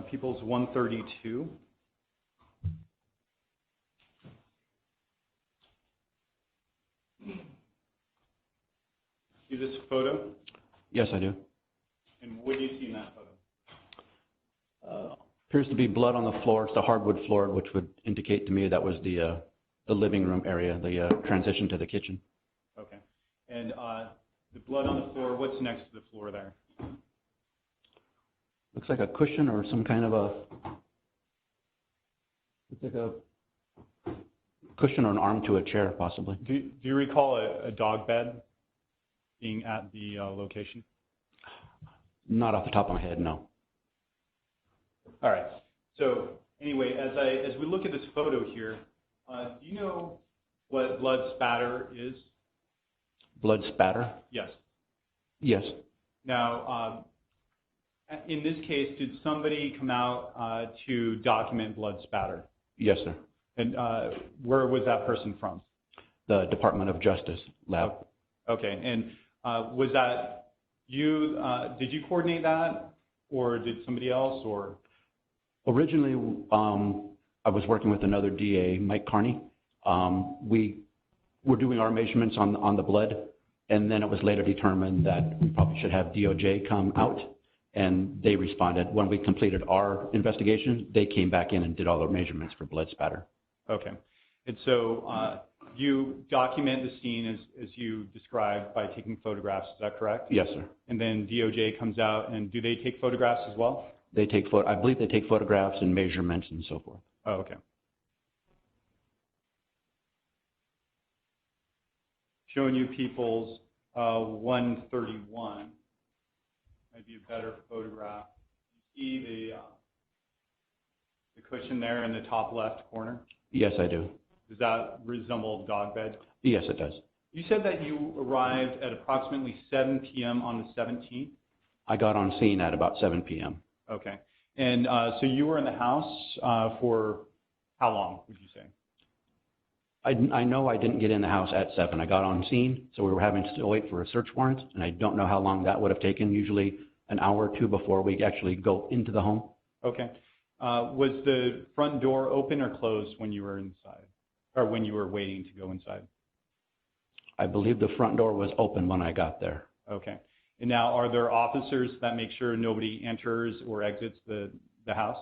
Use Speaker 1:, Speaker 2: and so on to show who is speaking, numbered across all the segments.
Speaker 1: People's 132. See this photo?
Speaker 2: Yes, I do.
Speaker 1: And what do you see in that photo?
Speaker 2: Appears to be blood on the floor. It's the hardwood floor, which would indicate to me that was the living room area, the transition to the kitchen.
Speaker 1: Okay. And the blood on the floor, what's next to the floor there?
Speaker 2: Looks like a cushion or some kind of looks like a cushion or an arm to a chair, possibly.
Speaker 1: Do you recall a dog bed being at the location?
Speaker 2: Not off the top of my head, no.
Speaker 1: All right. So anyway, as we look at this photo here, do you know what blood spatter is?
Speaker 2: Blood spatter?
Speaker 1: Yes.
Speaker 2: Yes.
Speaker 1: Now, in this case, did somebody come out to document blood spatter?
Speaker 2: Yes, sir.
Speaker 1: And where was that person from?
Speaker 2: The Department of Justice lab.
Speaker 1: Okay. And was that you? Did you coordinate that, or did somebody else? Or
Speaker 2: originally, I was working with another DA, Mike Carney. We were doing our measurements on the blood, and then it was later determined that we probably should have DOJ come out, and they responded. When we completed our investigation, they came back in and did all the measurements for blood spatter.
Speaker 1: Okay. And so you document the scene as you described by taking photographs, is that correct?
Speaker 2: Yes, sir.
Speaker 1: And then DOJ comes out, and do they take photographs as well?
Speaker 2: They take I believe they take photographs and measurements and so forth.
Speaker 1: Oh, okay. Showing you people's 131. Might be a better photograph. You see the cushion there in the top left corner?
Speaker 2: Yes, I do.
Speaker 1: Does that resemble a dog bed?
Speaker 2: Yes, it does.
Speaker 1: You said that you arrived at approximately 7 p.m. on the 17th?
Speaker 2: I got on scene at about 7 p.m.
Speaker 1: Okay. And so you were in the house for how long, would you say?
Speaker 2: I know I didn't get in the house at 7. I got on scene, so we were having to still wait for a search warrant, and I don't know how long that would have taken, usually an hour or two before we actually go into the home.
Speaker 1: Okay. Was the front door open or closed when you were inside, or when you were waiting to go inside?
Speaker 2: I believe the front door was open when I got there.
Speaker 1: Okay. And now, are there officers that make sure nobody enters or exits the house?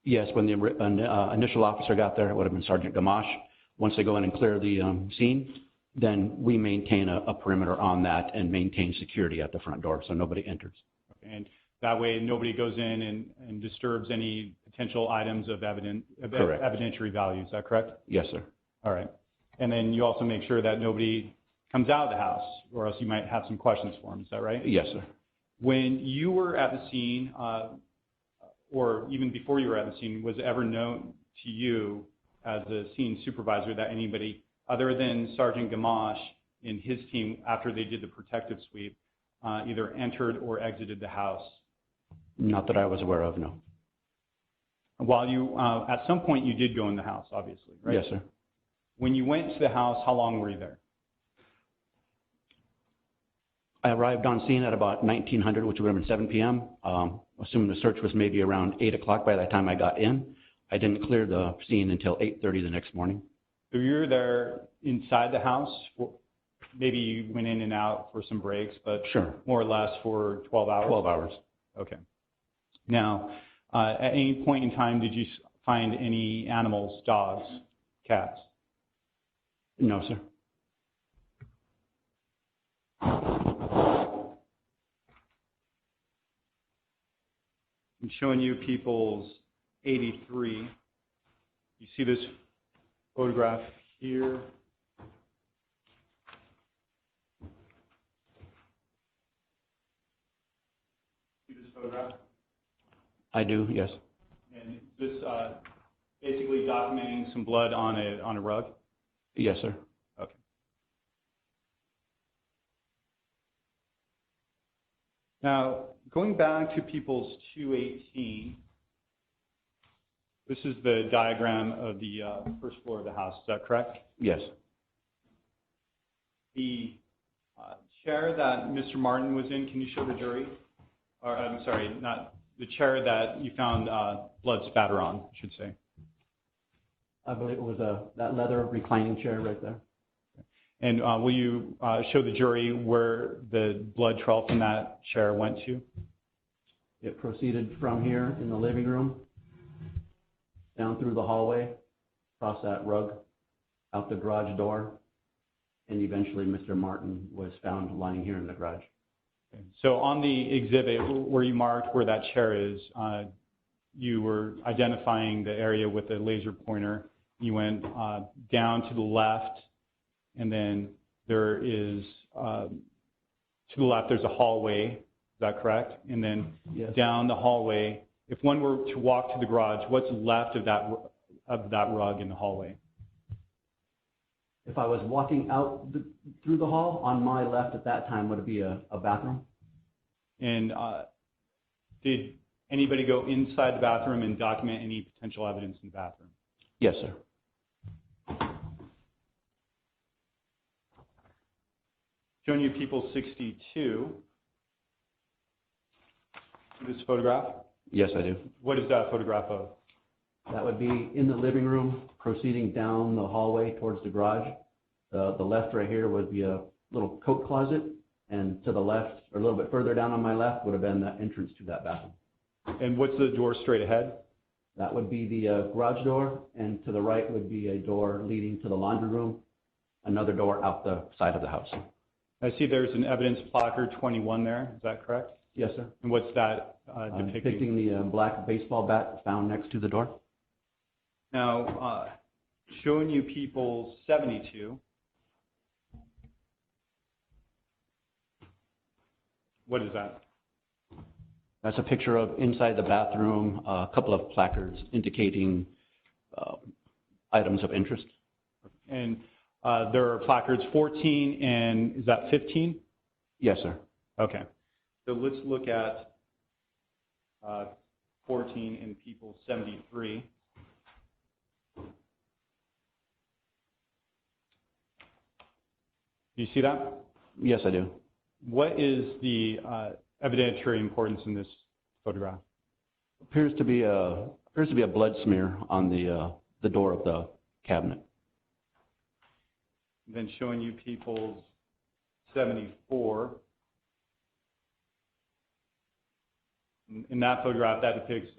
Speaker 2: Yes, when the initial officer got there, it would have been Sergeant Gamache. Once they go in and clear the scene, then we maintain a perimeter on that and maintain security at the front door so nobody enters.
Speaker 1: Okay. And that way nobody goes in and disturbs any potential items of evidentiary value. Is that correct?
Speaker 2: Yes, sir.
Speaker 1: All right. And then you also make sure that nobody comes out of the house, or else you might have some questions for him. Is that right?
Speaker 2: Yes, sir.
Speaker 1: When you were at the scene, or even before you were at the scene, was it ever known to you as a scene supervisor that anybody other than Sergeant Gamache and his team, after they did the protective sweep, either entered or exited the house?
Speaker 2: Not that I was aware of, no.
Speaker 1: While you, at some point you did go in the house, obviously, right?
Speaker 2: Yes, sir.
Speaker 1: When you went to the house, how long were you there?
Speaker 2: I arrived on scene at about 1900, which would have been 7 p.m. Assuming the search was maybe around 8 o'clock by the time I got in. I didn't clear the scene until 8:30 the next morning. So
Speaker 1: you were there inside the house? Maybe you went in and out for some breaks, but
Speaker 2: sure,
Speaker 1: more or less for 12 hours?
Speaker 2: 12 hours.
Speaker 1: Okay. Now, at any point in time, did you find any animals, dogs, cats?
Speaker 2: No, sir.
Speaker 1: I'm showing you people's 83. You see this photograph here? See this photograph?
Speaker 2: I do, yes.
Speaker 1: And this basically documenting some blood on a rug?
Speaker 2: Yes, sir.
Speaker 1: Okay. Now, going back to people's 218, this is the diagram of the first floor of the house. Is that correct?
Speaker 2: Yes.
Speaker 1: The chair that Mr. Martin was in, can you show the jury? Or I'm sorry, not the chair that you found blood spatter on, I should say?
Speaker 2: I believe it was that leather reclining chair right there.
Speaker 1: And will you show the jury where the blood trail from that chair went to?
Speaker 2: It proceeded from here in the living room, down through the hallway, across that rug, out the garage door, and eventually Mr. Martin was found lying here in the garage.
Speaker 1: Okay. So on the exhibit where you marked where that chair is, you were identifying the area with a laser pointer. You went down to the left, and then there is, to the left, there's a hallway. Is that correct? And then
Speaker 2: Yes.
Speaker 1: Down the hallway, if one were to walk to the garage, what's left of that rug in the hallway?
Speaker 2: If I was walking out through the hall, on my left at that time would be a bathroom.
Speaker 1: And did anybody go inside the bathroom and document any potential evidence in the bathroom?
Speaker 2: Yes, sir.
Speaker 1: Showing you people 62. This photograph?
Speaker 2: Yes, I do.
Speaker 1: What is that photograph of?
Speaker 2: That would be in the living room, proceeding down the hallway towards the garage. The left right here would be a little coat closet, and to the left, or a little bit further down on my left, would have been the entrance to that bathroom.
Speaker 1: And what's the door straight ahead?
Speaker 2: That would be the garage door, and to the right would be a door leading to the laundry room, another door out the side of the house.
Speaker 1: I see there's an evidence placard 21 there. Is that correct?
Speaker 2: Yes, sir.
Speaker 1: And what's that
Speaker 2: Depicting the black baseball bat found next to the door.
Speaker 1: Now, showing you people 72. What is that?
Speaker 2: That's a picture of inside the bathroom, a couple of placards indicating items of interest.
Speaker 1: And there are placards 14 and is that 15?
Speaker 2: Yes, sir.
Speaker 1: Okay. So let's look at 14 and people 73. Do you see that?
Speaker 2: Yes, I do.
Speaker 1: What is the evidentiary importance in this photograph?
Speaker 2: Appears to be a blood smear on the door of the cabinet.
Speaker 1: Then showing you people 74. In that photograph, that depicts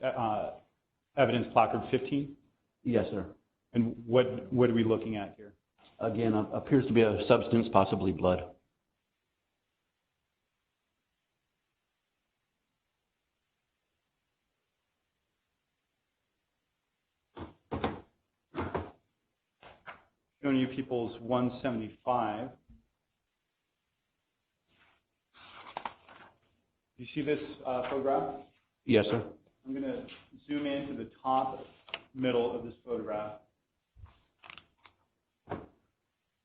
Speaker 1: evidence placard 15.
Speaker 2: Yes, sir.
Speaker 1: And what are we looking at here?
Speaker 2: Again, appears to be a substance, possibly blood.
Speaker 1: Showing you people's 175. Do you see this photograph?
Speaker 2: Yes, sir.
Speaker 1: I'm going to zoom into the top middle of this photograph.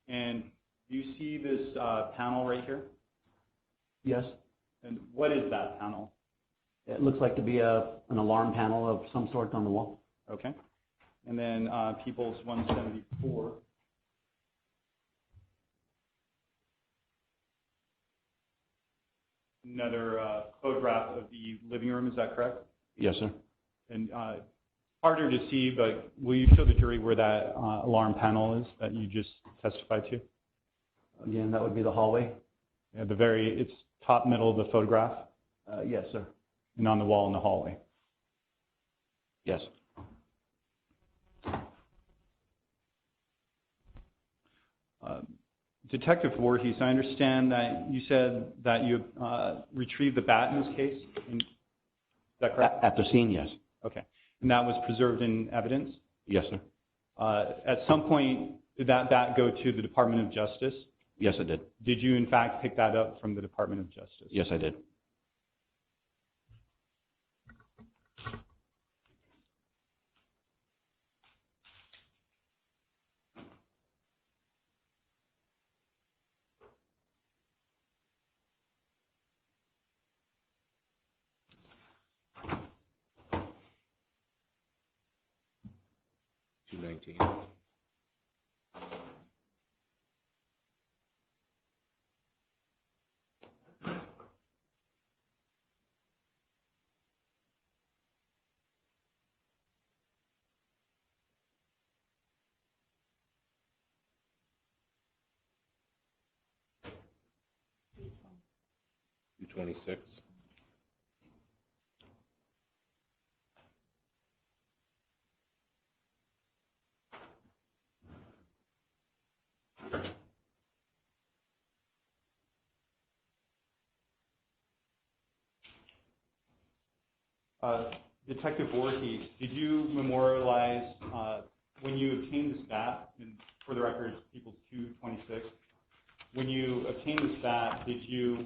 Speaker 1: And do you see this panel right here?
Speaker 2: Yes.
Speaker 1: And what is that panel?
Speaker 2: It looks like to be an alarm panel of some sort on the wall.
Speaker 1: Okay. And then people's 174. Another photograph of the living room, is that correct?
Speaker 2: Yes, sir.
Speaker 1: And harder to see, but will you show the jury where that alarm panel is that you just testified to?
Speaker 2: Again, that would be the hallway.
Speaker 1: Yeah, it's top middle of the photograph.
Speaker 2: Yes, sir.
Speaker 1: And on the wall in the hallway.
Speaker 2: Yes.
Speaker 1: Detective Voorhees, I understand that you said that you retrieved the bat in this case. Is that correct?
Speaker 2: At the scene, yes.
Speaker 1: Okay. And that was preserved in evidence?
Speaker 2: Yes, sir.
Speaker 1: At some point, did that bat go to the Department of Justice?
Speaker 2: Yes, I did.
Speaker 1: Did you, in fact, pick that up from the Department of Justice?
Speaker 2: Yes, I did.
Speaker 3: 226.
Speaker 1: Detective Voorhees, did you memorialize when you obtained this bat, and for the record, People's 226, when you obtained this bat, did you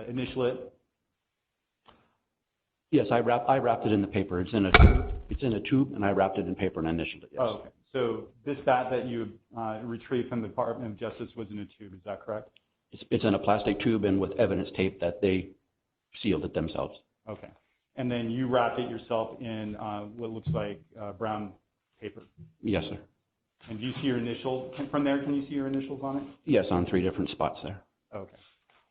Speaker 1: initial it?
Speaker 2: Yes, I wrapped it in the paper. It's in a tube. It's in a tube, and I wrapped it in paper and initialed it. Yes.
Speaker 1: Oh, okay. So this bat that you retrieved from the Department of Justice was in a tube. Is that correct?
Speaker 2: It's in a plastic tube and with evidence tape that they sealed it themselves.
Speaker 1: Okay. And then you wrapped it yourself in what looks like brown paper.
Speaker 2: Yes, sir.
Speaker 1: And do you see your initials from there? Can you see your initials on it?
Speaker 2: Yes, on 3 different spots there.
Speaker 1: Okay.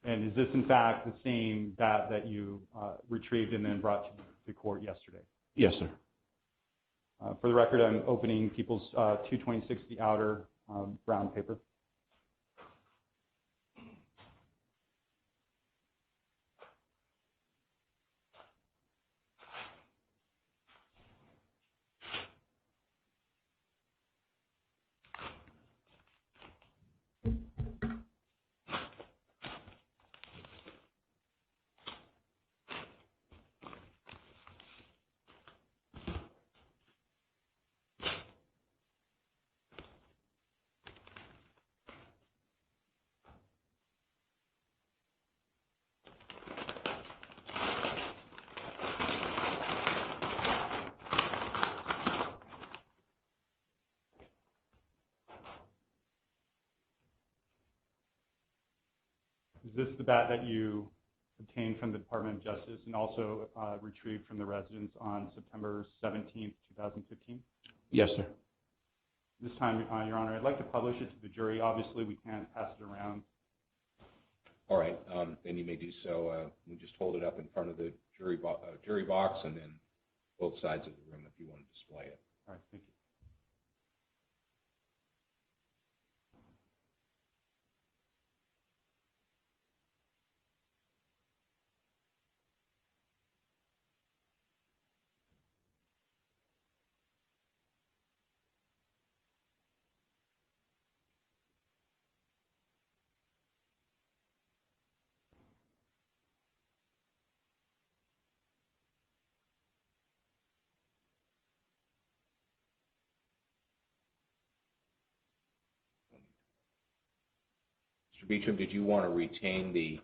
Speaker 1: And is this in fact the same bat that you retrieved and then brought to court yesterday?
Speaker 2: Yes, sir.
Speaker 1: For the record, I'm opening People's 226, the outer brown paper. Is this the bat that you obtained from the Department of Justice and also retrieved from the residence on September 17th, 2015?
Speaker 2: Yes, sir.
Speaker 1: This time, Your Honor, I'd like to publish it to the jury. Obviously, we can't pass it around.
Speaker 3: All right, then you may do so. We just hold it up in front of the jury box and then both sides of the room if you want to display it.
Speaker 1: All right, thank you.
Speaker 3: Mr. Beecham, did you want to retain the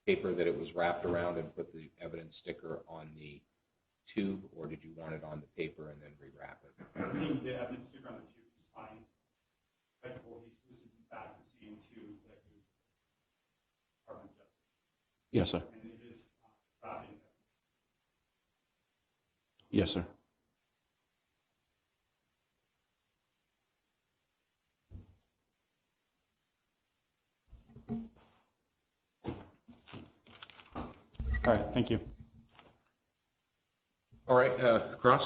Speaker 3: paper that it was wrapped around and put the evidence sticker on the tube, or did you want it on the paper and then rewrap it?
Speaker 1: I think the evidence sticker on the tube is fine. This is in fact the same tube that you Department of Justice.
Speaker 2: Yes, sir.
Speaker 1: And it is wrapped in.
Speaker 2: Yes, sir.
Speaker 1: All right, thank you.
Speaker 3: All right, Cross.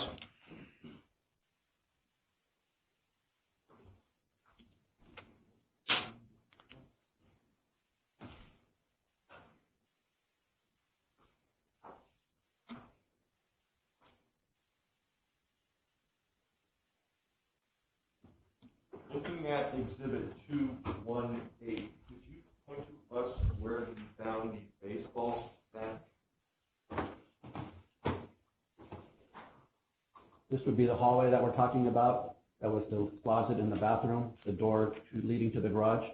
Speaker 4: Looking at Exhibit 218, could you point to us where you found the baseball bat?
Speaker 2: This would be the hallway that we're talking about. That was the closet in the bathroom, the door leading to the garage.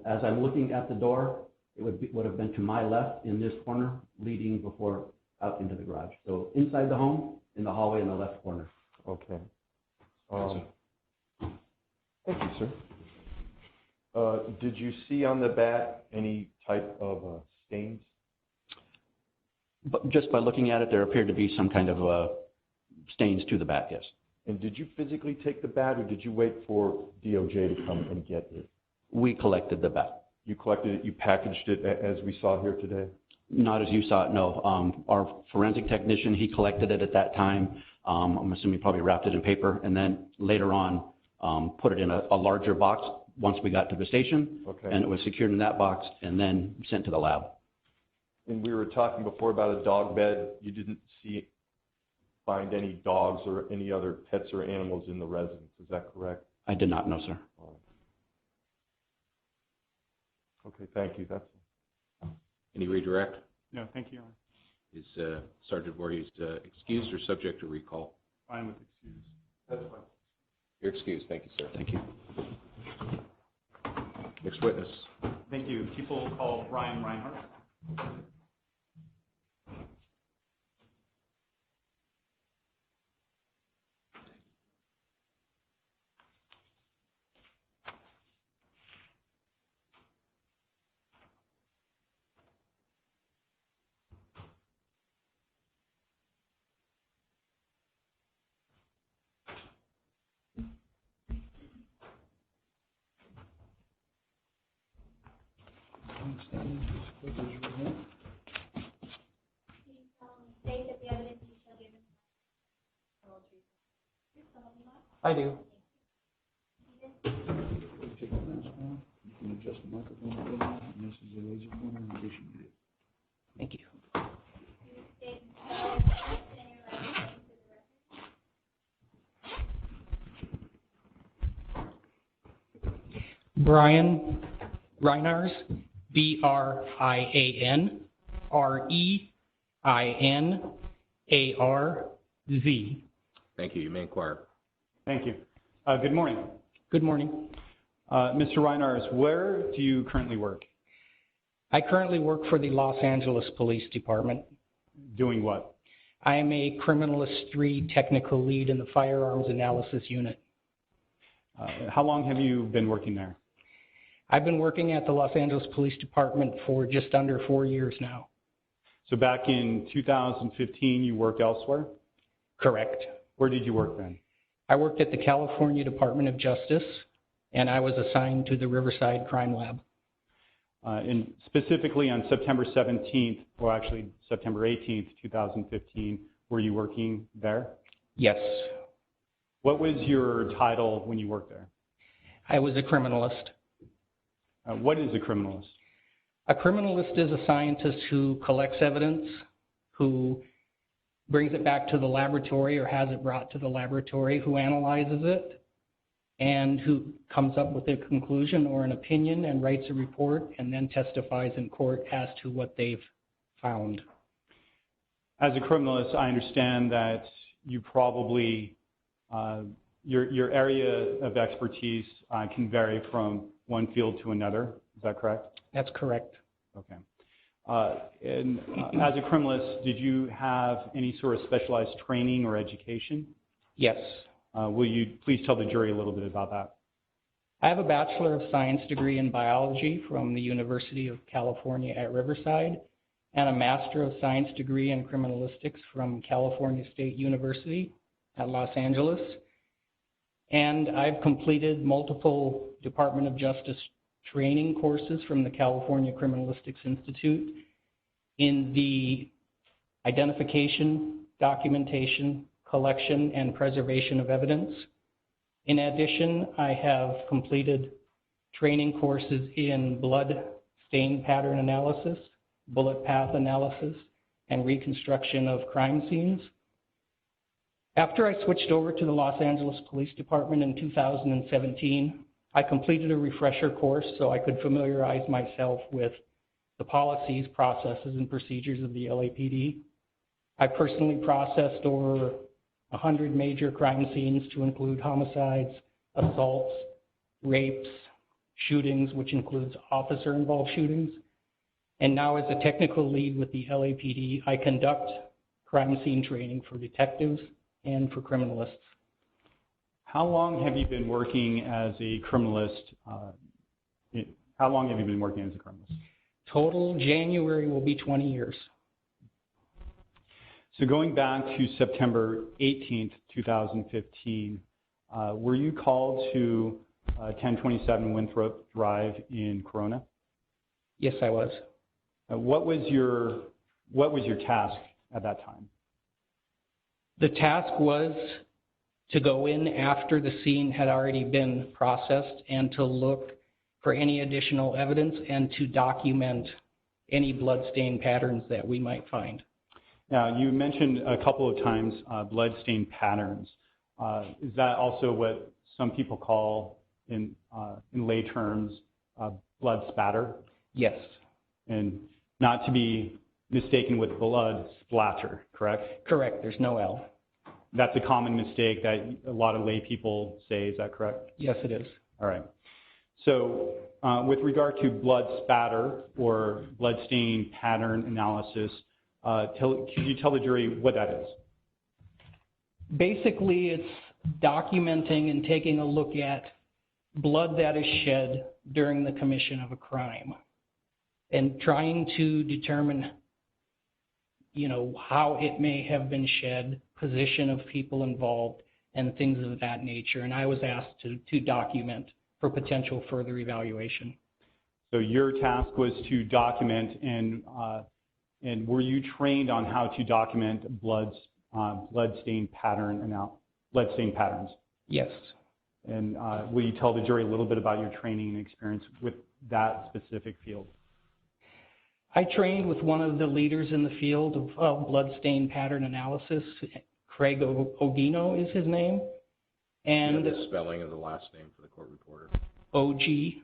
Speaker 2: As I'm looking at the door, it would have been to my left in this corner, leading before out into the garage. So inside the home, in the hallway in the left corner.
Speaker 4: Okay. Thank you, sir. Did you see on the bat any type of stains?
Speaker 2: But just by looking at it, there appeared to be some kind of stains to the bat, yes.
Speaker 4: And did you physically take the bat, or did you wait for DOJ to come and get it?
Speaker 2: We collected the bat.
Speaker 4: You collected it, you packaged it as we saw here today?
Speaker 2: Not as you saw it, no. Our forensic technician, he collected it at that time. I'm assuming he probably wrapped it in paper, and then later on put it in a larger box once we got to the station.
Speaker 4: Okay.
Speaker 2: And it was secured in that box and then sent to the lab.
Speaker 4: And we were talking before about a dog bed. You didn't find any dogs or any other pets or animals in the residence. Is that correct?
Speaker 2: I did not know, sir.
Speaker 4: Okay, thank you. That's
Speaker 3: Any redirect?
Speaker 1: No, thank you, Your Honor.
Speaker 3: Is Sergeant Voorhees excused or subject to recall?
Speaker 1: Fine with excuse.
Speaker 4: That's fine.
Speaker 3: You're excused. Thank you, sir.
Speaker 2: Thank you.
Speaker 3: Next witness.
Speaker 1: Thank you. People call Ryan Reinharv.
Speaker 5: I do.
Speaker 2: You can adjust the microphone a little, and this is a laser pointer in case you need it.
Speaker 5: Thank you. Brian Reinarv, BRIAN,
Speaker 3: Thank you. You may inquire.
Speaker 1: Thank you. Good morning.
Speaker 5: Good morning.
Speaker 1: Mr. Reinhardt, where do you currently work?
Speaker 5: I currently work for the Los Angeles Police Department.
Speaker 1: Doing what?
Speaker 5: I am a Criminalist 3 technical lead in the Firearms Analysis Unit.
Speaker 1: How long have you been working there?
Speaker 5: I've been working at the Los Angeles Police Department for just under 4 years now.
Speaker 1: So back in 2015, you worked elsewhere?
Speaker 5: Correct.
Speaker 1: Where did you work then?
Speaker 5: I worked at the California Department of Justice, and I was assigned to the Riverside Crime Lab.
Speaker 1: And specifically on September 17th, or actually September 18th, 2015, were you working there?
Speaker 5: Yes.
Speaker 1: What was your title when you worked there?
Speaker 5: I was a criminalist.
Speaker 1: What is a criminalist?
Speaker 5: A criminalist is a scientist who collects evidence, who brings it back to the laboratory or has it brought to the laboratory, who analyzes it, and who comes up with a conclusion or an opinion and writes a report and then testifies in court as to what they've found.
Speaker 1: As a criminalist, I understand that you probably, your area of expertise can vary from one field to another. Is that correct?
Speaker 5: That's correct.
Speaker 1: Okay. And as a criminalist, did you have any sort of specialized training or education?
Speaker 5: Yes.
Speaker 1: Will you please tell the jury a little bit about that?
Speaker 5: I have a Bachelor of Science degree in biology from the University of California at Riverside and a Master of Science degree in criminalistics from California State University at Los Angeles. And I've completed multiple Department of Justice training courses from the California Criminalistics Institute in the identification, documentation, collection, and preservation of evidence. In addition, I have completed training courses in blood stain pattern analysis, bullet path analysis, and reconstruction of crime scenes. After I switched over to the Los Angeles Police Department in 2017, I completed a refresher course so I could familiarize myself with the policies, processes, and procedures of the LAPD. I personally processed over 100 major crime scenes to include homicides, assaults, rapes, shootings, which includes officer-involved shootings. And now as a technical lead with the LAPD, I conduct crime scene training for detectives and for criminalists.
Speaker 1: How long have you been working as a criminalist? How long have you been working as a criminalist?
Speaker 5: Total January will be 20 years.
Speaker 1: So going back to September 18th, 2015, were you called to 1027 Winthrop Drive in Corona?
Speaker 5: Yes, I was.
Speaker 1: What was your task at that time?
Speaker 5: The task was to go in after the scene had already been processed and to look for any additional evidence and to document any bloodstain patterns that we might find.
Speaker 1: Now, you mentioned a couple of times bloodstain patterns. Is that also what some people call, in lay terms, blood spatter?
Speaker 5: Yes.
Speaker 1: And not to be mistaken with blood splatter, correct?
Speaker 5: Correct. There's no L.
Speaker 1: That's a common mistake that a lot of lay people say. Is that correct?
Speaker 5: Yes, it is.
Speaker 1: All right. So with regard to blood spatter or bloodstain pattern analysis, could you tell the jury what that is?
Speaker 5: Basically, it's documenting and taking a look at blood that is shed during the commission of a crime and trying to determine, how it may have been shed, position of people involved, and things of that nature. And I was asked to document for potential further evaluation.
Speaker 1: So your task was to document, and were you trained on how to document bloodstain patterns?
Speaker 5: Yes.
Speaker 1: And will you tell the jury a little bit about your training and experience with that specific field?
Speaker 5: I trained with one of the leaders in the field of bloodstain pattern analysis. Craig Ogino is his name. And
Speaker 3: the spelling of the last name for the court reporter.
Speaker 5: Ogino.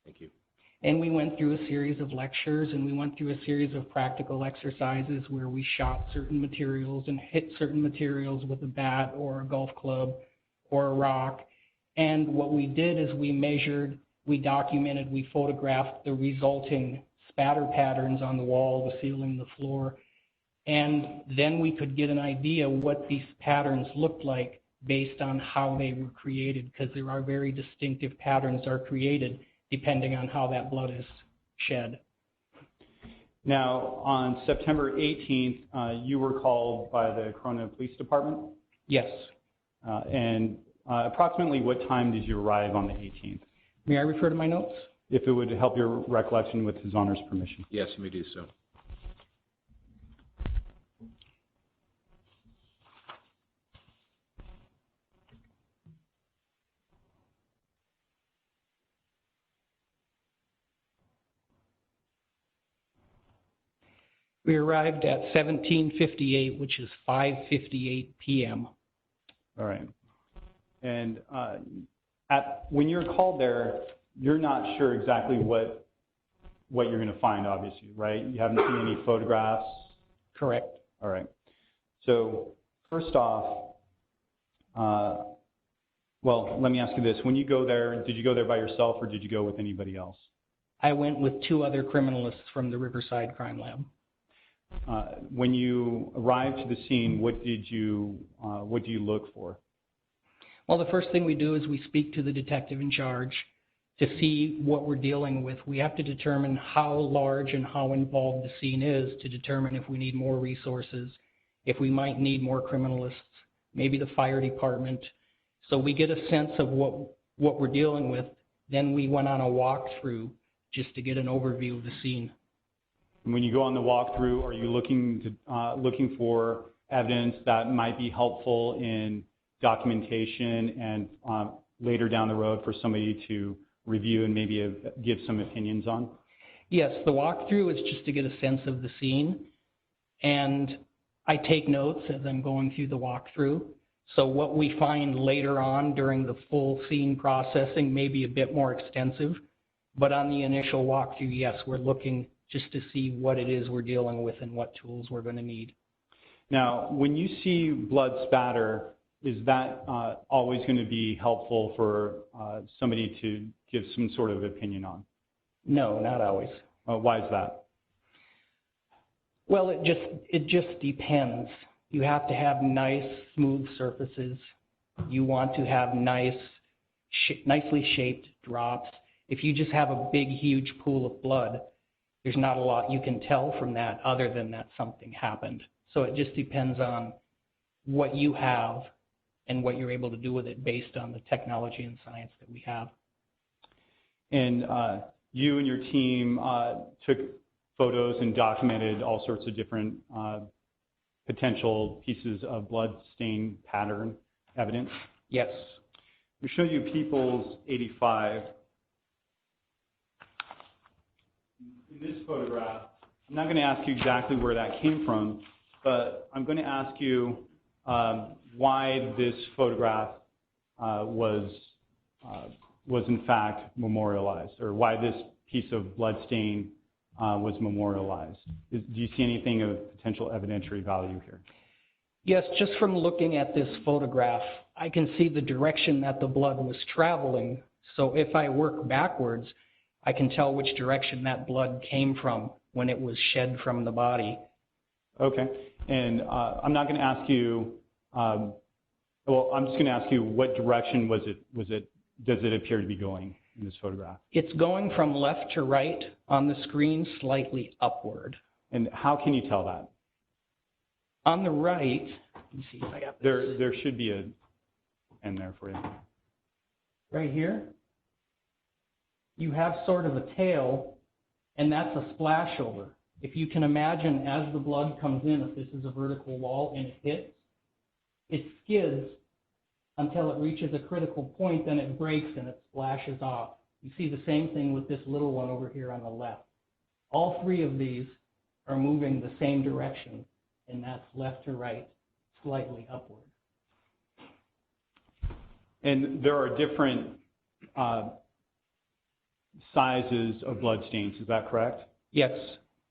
Speaker 3: Thank you.
Speaker 5: And we went through a series of lectures and we went through a series of practical exercises where we shot certain materials and hit certain materials with a bat or a golf club or a rock. And what we did is we measured, we documented, we photographed the resulting spatter patterns on the wall, the ceiling, the floor. And then we could get an idea what these patterns looked like based on how they were created, because there are very distinctive patterns are created depending on how that blood is shed.
Speaker 1: Now, on September 18th, you were called by the Corona Police Department?
Speaker 5: Yes.
Speaker 1: And approximately what time did you arrive on the 18th?
Speaker 5: May I refer to my notes?
Speaker 1: If it would help your recollection with His Honor's permission.
Speaker 3: Yes, you may do so.
Speaker 5: We arrived at 17:58, which is 5:58 p.m.
Speaker 1: All right. And when you're called there, you're not sure exactly what you're going to find, obviously, right? You haven't seen any photographs?
Speaker 5: Correct.
Speaker 1: All right. So first off, well, let me ask you this. When you go there, did you go there by yourself or did you go with anybody else?
Speaker 5: I went with two other criminalists from the Riverside Crime Lab.
Speaker 1: When you arrived to the scene, what do you look for?
Speaker 5: Well, the first thing we do is we speak to the detective in charge to see what we're dealing with. We have to determine how large and how involved the scene is to determine if we need more resources, if we might need more criminalists, maybe the fire department. So we get a sense of what we're dealing with. Then we went on a walkthrough just to get an overview of the scene.
Speaker 1: When you go on the walkthrough, are you looking for evidence that might be helpful in documentation and later down the road for somebody to review and maybe give some opinions on?
Speaker 5: Yes, the walkthrough is just to get a sense of the scene, and I take notes as I'm going through the walkthrough. So what we find later on during the full scene processing may be a bit more extensive, but on the initial walkthrough, yes, we're looking just to see what it is we're dealing with and what tools we're going to need.
Speaker 1: Now, when you see blood spatter, is that always going to be helpful for somebody to give some sort of opinion on?
Speaker 5: No, not always.
Speaker 1: Why is that?
Speaker 5: Well, it just depends. You have to have nice, smooth surfaces. You want to have nicely shaped drops. If you just have a big, huge pool of blood, there's not a lot you can tell from that other than that something happened. So it just depends on what you have and what you're able to do with it based on the technology and science that we have.
Speaker 1: And you and your team took photos and documented all sorts of different potential pieces of blood stain pattern evidence?
Speaker 5: Yes.
Speaker 1: We show you People's 85. In this photograph, I'm not going to ask you exactly where that came from, but I'm going to ask you why this photograph was in fact memorialized, or why this piece of blood stain was memorialized. Do you see anything of potential evidentiary value here?
Speaker 5: Yes, just from looking at this photograph, I can see the direction that the blood was traveling. So if I work backwards, I can tell which direction that blood came from when it was shed from the body.
Speaker 1: Okay, and I'm not going to ask you, well, I'm just going to ask you what direction does it appear to be going in this photograph?
Speaker 5: It's going from left to right on the screen, slightly upward.
Speaker 1: And how can you tell that?
Speaker 5: On the right, let me see if I got this.
Speaker 1: There should be an end there for you.
Speaker 5: Right here, you have sort of a tail, and that's a splash over. If you can imagine, as the blood comes in, if this is a vertical wall and it hits, it skids until it reaches a critical point, then it breaks and it splashes off. You see the same thing with this little one over here on the left. All three of these are moving the same direction, and that's left to right, slightly upward.
Speaker 1: And there are different sizes of blood stains, is that correct?
Speaker 5: Yes.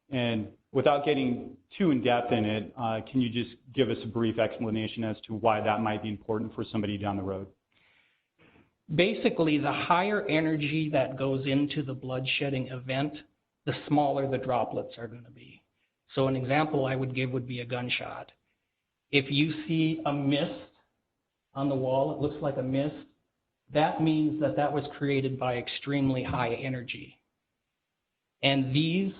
Speaker 1: And without getting too in-depth in it, can you just give us a brief explanation as to why that might be important for somebody down the road?
Speaker 5: Basically, the higher energy that goes into the blood shedding event, the smaller the droplets are going to be. So an example I would give would be a gunshot. If you see a mist on the wall, it looks like a mist, that means that that was created by extremely high energy. And these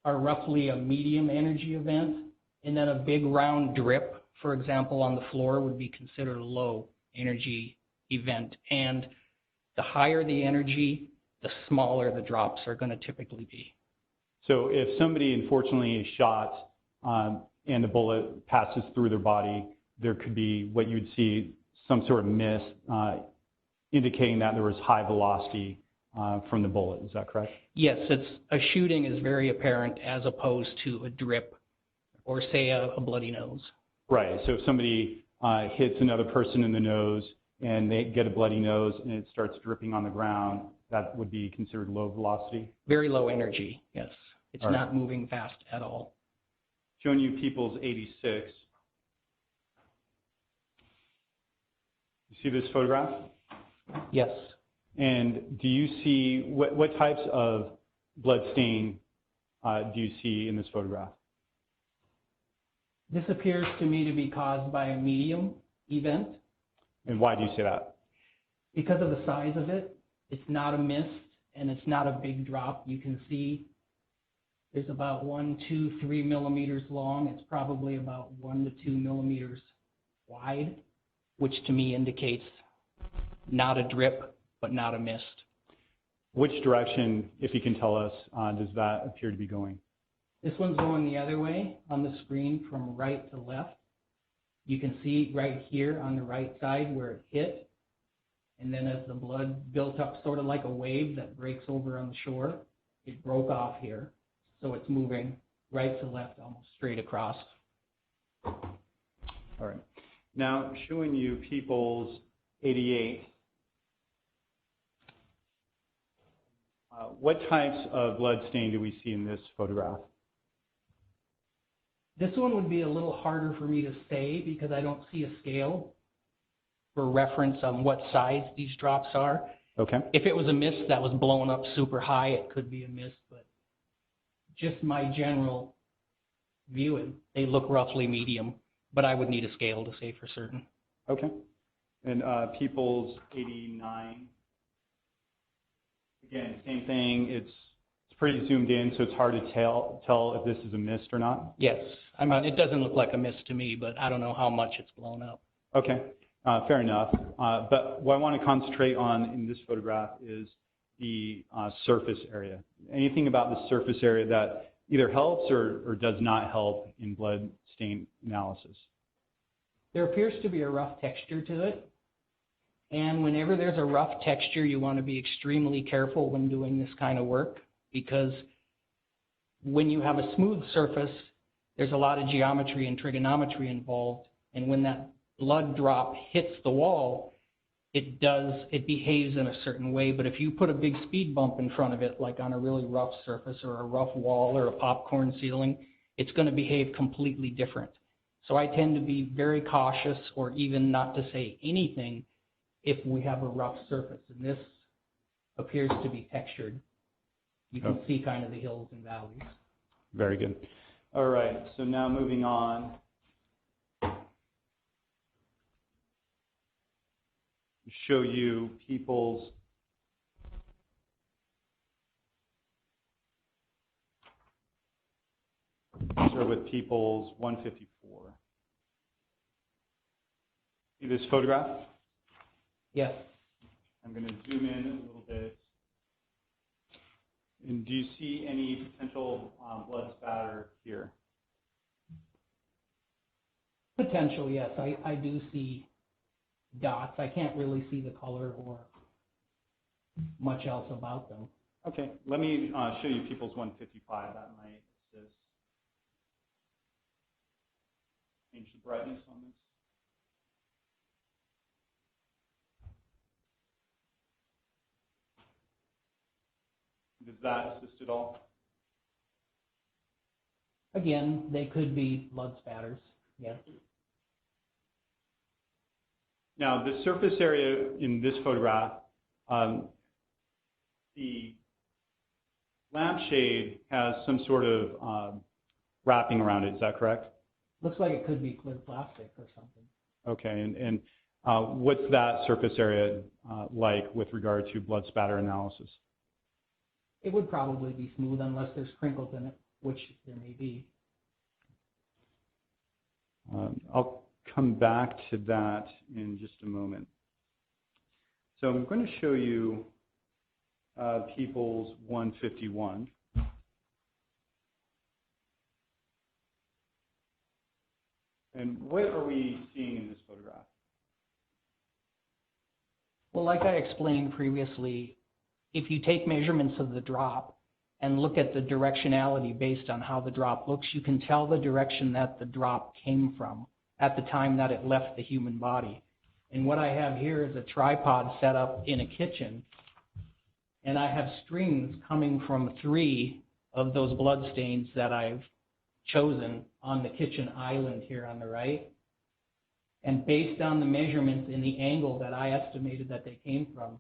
Speaker 5: are roughly a medium energy event, and then a big round drip, for example, on the floor would be considered a low energy event. And the higher the energy, the smaller the drops are going to typically be.
Speaker 1: So if somebody unfortunately is shot and the bullet passes through their body, there could be what you'd see, some sort of mist indicating that there was high velocity from the bullet. Is that correct?
Speaker 5: Yes, a shooting is very apparent as opposed to a drip or, say, a bloody nose.
Speaker 1: Right. So if somebody hits another person in the nose and they get a bloody nose and it starts dripping on the ground, that would be considered low velocity?
Speaker 5: Very low energy, yes. It's
Speaker 1: all right.
Speaker 5: Not moving fast at all.
Speaker 1: Showing you People's 86. You see this photograph?
Speaker 5: Yes.
Speaker 1: And do you see, what types of blood stain do you see in this photograph?
Speaker 5: This appears to me to be caused by a medium event.
Speaker 1: And why do you say that?
Speaker 5: Because of the size of it. It's not a mist and it's not a big drop. You can see there's about 1, 2, 3 millimeters long. It's probably about 1 to 2 millimeters wide, which to me indicates not a drip, but not a mist.
Speaker 1: Which direction, if you can tell us, does that appear to be going?
Speaker 5: This one's going the other way on the screen from right to left. You can see right here on the right side where it hit. And then as the blood built up sort of like a wave that breaks over on the shore, it broke off here. So it's moving right to left, almost straight across.
Speaker 1: All right. Now, showing you People's 88. What types of blood stain do we see in this photograph?
Speaker 5: This one would be a little harder for me to say because I don't see a scale for reference on what size these drops are.
Speaker 1: Okay.
Speaker 5: If it was a mist that was blown up super high, it could be a mist, but just my general viewing, they look roughly medium, but I would need a scale to say for certain.
Speaker 1: Okay. And People's 89. Again, same thing. It's pretty zoomed in, so it's hard to tell if this is a mist or not.
Speaker 5: Yes. I mean, it doesn't look like a mist to me, but I don't know how much it's blown up.
Speaker 1: Okay. Fair enough. But what I want to concentrate on in this photograph is the surface area. Anything about the surface area that either helps or does not help in blood stain analysis?
Speaker 5: There appears to be a rough texture to it. And whenever there's a rough texture, you want to be extremely careful when doing this kind of work, because when you have a smooth surface, there's a lot of geometry and trigonometry involved. And when that blood drop hits the wall, it behaves in a certain way. But if you put a big speed bump in front of it, like on a really rough surface or a rough wall or a popcorn ceiling, it's going to behave completely different. So I tend to be very cautious, or even not to say anything, if we have a rough surface. And this appears to be textured. You can see kind of the hills and valleys.
Speaker 1: Very good. All right, so now moving on. Show you people's with people's 154. See this photograph?
Speaker 5: Yes.
Speaker 1: I'm going to zoom in a little bit. And do you see any potential blood spatter here?
Speaker 5: Potential, yes. I do see dots. I can't really see the color or much else about them.
Speaker 1: Okay, let me show you people's 155. That might assist. Change the brightness on this. Does that assist at all?
Speaker 5: Again, they could be blood spatters, yes.
Speaker 1: Now, the surface area in this photograph, the lampshade has some sort of wrapping around it. Is that correct?
Speaker 5: Looks like it could be clear plastic or something.
Speaker 1: Okay, and what's that surface area like with regard to blood spatter analysis?
Speaker 5: It would probably be smooth unless there's crinkles in it, which there may be.
Speaker 1: I'll come back to that in just a moment. So I'm going to show you people's 151. And what are we seeing in this photograph?
Speaker 5: Well, like I explained previously, if you take measurements of the drop and look at the directionality based on how the drop looks, you can tell the direction that the drop came from at the time that it left the human body. And what I have here is a tripod set up in a kitchen, and I have strings coming from 3 of those blood stains that I've chosen on the kitchen island here on the right. And based on the measurements in the angle that I estimated that they came from,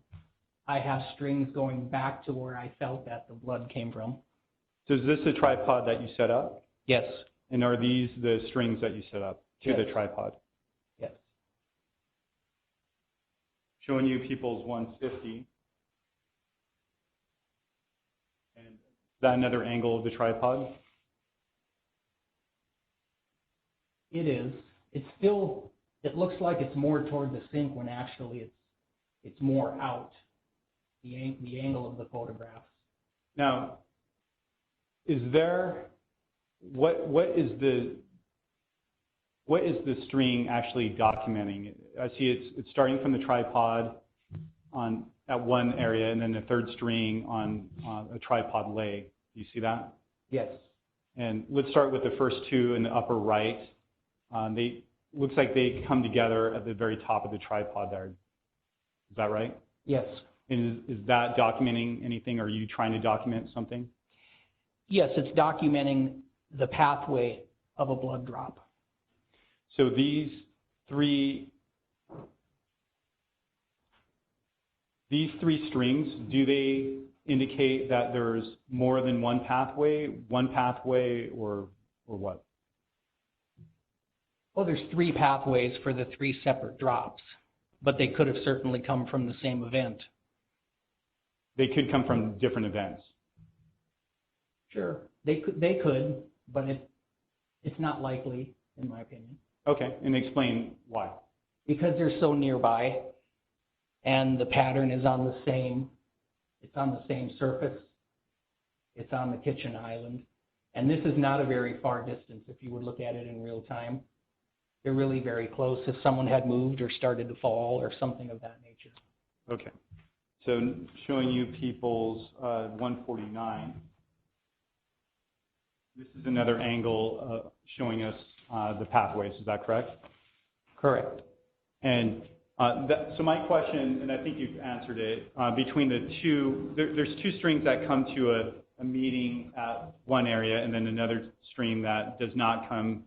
Speaker 5: I have strings going back to where I felt that the blood came from.
Speaker 1: So is this a tripod that you set up?
Speaker 5: Yes.
Speaker 1: And are these the strings that you set up to
Speaker 5: Yes.
Speaker 1: the tripod?
Speaker 5: Yes.
Speaker 1: Showing you people's 150. And is that another angle of the tripod?
Speaker 5: It is. It's still, it looks like it's more toward the sink when actually it's more out, the angle of the photographs.
Speaker 1: Now, is there, what is the string actually documenting? I see it's starting from the tripod at one area, and then the third string on a tripod leg. Do you see that?
Speaker 5: Yes.
Speaker 1: And let's start with the first 2 in the upper right. Looks like they come together at the very top of the tripod there. Is that right?
Speaker 5: Yes.
Speaker 1: And is that documenting anything? Are you trying to document something?
Speaker 5: Yes, it's documenting the pathway of a blood drop.
Speaker 1: So these three strings, do they indicate that there's more than one pathway, or what?
Speaker 5: Well, there's 3 pathways for the 3 separate drops, but they could have certainly come from the same event.
Speaker 1: They could come from different events.
Speaker 5: Sure, they could, but it's not likely, in my opinion.
Speaker 1: Okay, and explain why.
Speaker 5: Because they're so nearby, and the pattern is on the same, it's on the same surface, it's on the kitchen island, And this is not a very far distance if you would look at it in real time. They're really very close if someone had moved or started to fall or something of that nature.
Speaker 1: Okay. So showing you people's 149. This is another angle showing us the pathways. Is that correct?
Speaker 5: Correct.
Speaker 1: And so my question, and I think you've answered it, between the two, there's two strings that come to a meeting at one area and then another string that does not come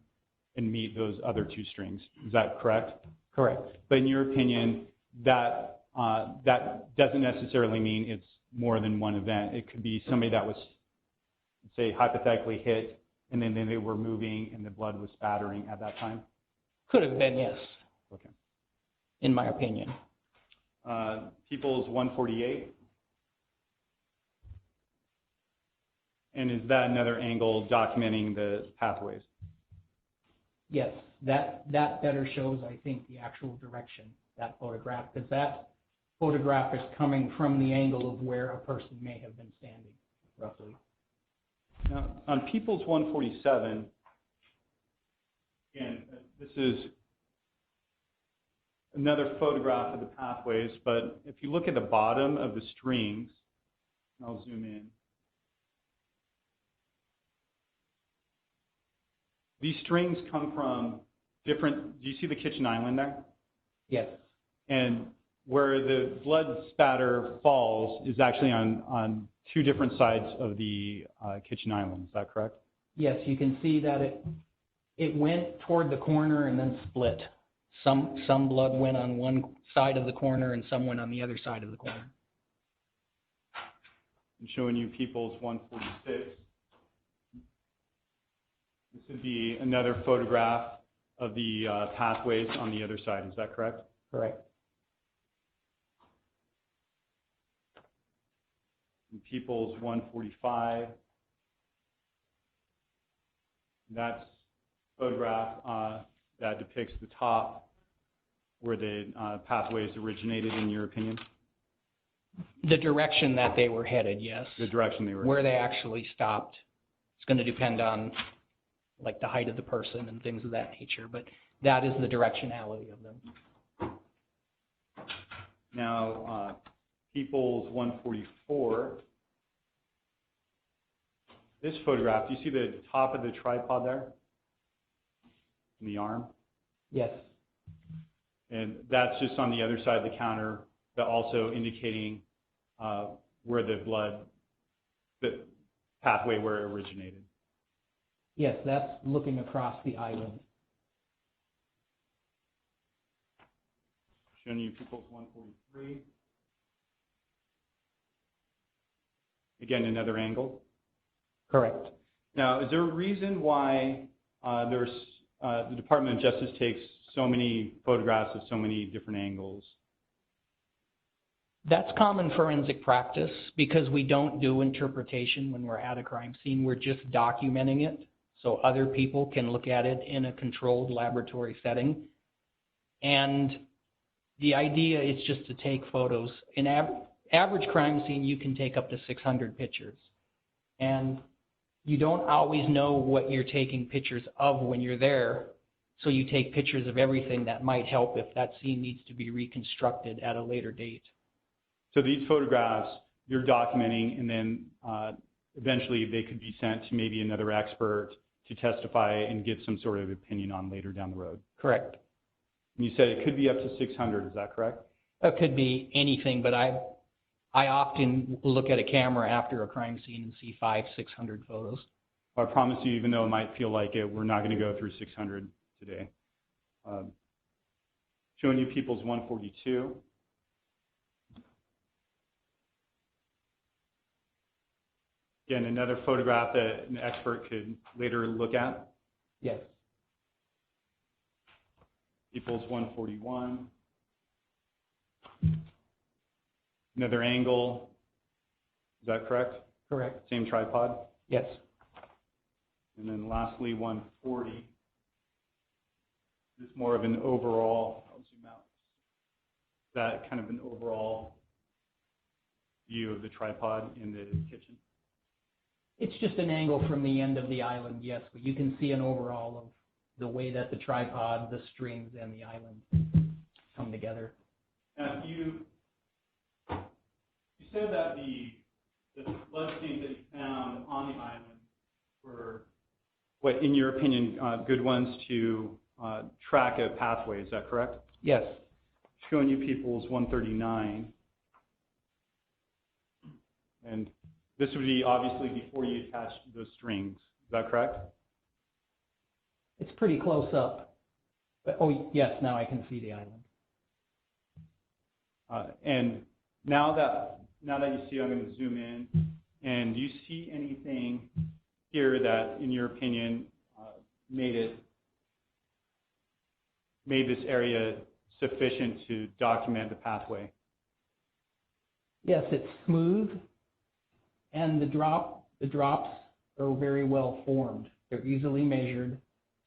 Speaker 1: and meet those other two strings. Is that correct?
Speaker 5: Correct.
Speaker 1: But in your opinion, that doesn't necessarily mean it's more than one event. It could be somebody that was, say, hypothetically hit, and then they were moving and the blood was spattering at that time?
Speaker 5: Could have been, yes.
Speaker 1: Okay.
Speaker 5: In my opinion.
Speaker 1: People's 148. And is that another angle documenting the pathways?
Speaker 5: Yes, that better shows, I think, the actual direction, that photograph, because that photograph is coming from the angle of where a person may have been standing, roughly.
Speaker 1: Now, on People's 147, again, this is another photograph of the pathways, but if you look at the bottom of the strings, I'll zoom in. These strings come from different, do you see the kitchen island there?
Speaker 5: Yes.
Speaker 1: And where the blood spatter falls is actually on two different sides of the kitchen island. Is that correct?
Speaker 5: Yes, you can see that it went toward the corner and then split. Some blood went on one side of the corner and some went on the other side of the corner.
Speaker 1: I'm showing you People's 146. This would be another photograph of the pathways on the other side. Is that correct?
Speaker 5: Correct.
Speaker 1: And People's 145. That's a photograph that depicts the top where the pathways originated, in your opinion?
Speaker 5: The direction that they were headed, yes.
Speaker 1: The direction they were
Speaker 5: Where they actually stopped. It's going to depend on like the height of the person and things of that nature, but that is the directionality of them.
Speaker 1: Now, People's 144. This photograph, do you see the top of the tripod there? In the arm?
Speaker 5: Yes.
Speaker 1: And that's just on the other side of the counter, but also indicating where the blood, the pathway where it originated.
Speaker 5: Yes, that's looking across the island.
Speaker 1: Showing you People's 143. Again, another angle.
Speaker 5: Correct.
Speaker 1: Now, is there a reason why the Department of Justice takes so many photographs of so many different angles?
Speaker 5: That's common forensic practice because we don't do interpretation when we're at a crime scene. We're just documenting it so other people can look at it in a controlled laboratory setting. And the idea is just to take photos. In average crime scene, you can take up to 600 pictures. And you don't always know what you're taking pictures of when you're there. So you take pictures of everything that might help if that scene needs to be reconstructed at a later date.
Speaker 1: So these photographs, you're documenting, and then eventually they could be sent to maybe another expert to testify and get some sort of opinion on later down the road.
Speaker 5: Correct.
Speaker 1: And you said it could be up to 600, is that correct?
Speaker 5: It could be anything, but I often look at a camera after a crime scene and see 500-600 photos.
Speaker 1: I promise you, even though it might feel like it, we're not going to go through 600 today. Showing you People's 142. Again, another photograph that an expert could later look at.
Speaker 5: Yes.
Speaker 1: People's 141. Another angle. Is that correct?
Speaker 5: Correct.
Speaker 1: Same tripod?
Speaker 5: Yes.
Speaker 1: And then lastly, 140. This is more of an overall, I'll zoom out. That kind of an overall view of the tripod in the kitchen.
Speaker 5: It's just an angle from the end of the island, yes, but you can see an overall of the way that the tripod, the strings, and the island come together.
Speaker 1: Now, you said that the bloodstains that you found on the island were, what, in your opinion, good ones to track a pathway. Is that correct?
Speaker 5: Yes.
Speaker 1: Showing you People's 139. And this would be obviously before you attached those strings. Is that correct?
Speaker 5: It's pretty close up. But, oh, yes, now I can see the island.
Speaker 1: And now that you see, I'm going to zoom in. And do you see anything here that, in your opinion, made this area sufficient to document the pathway?
Speaker 5: Yes, it's smooth, and the drops are very well formed. They're easily measured,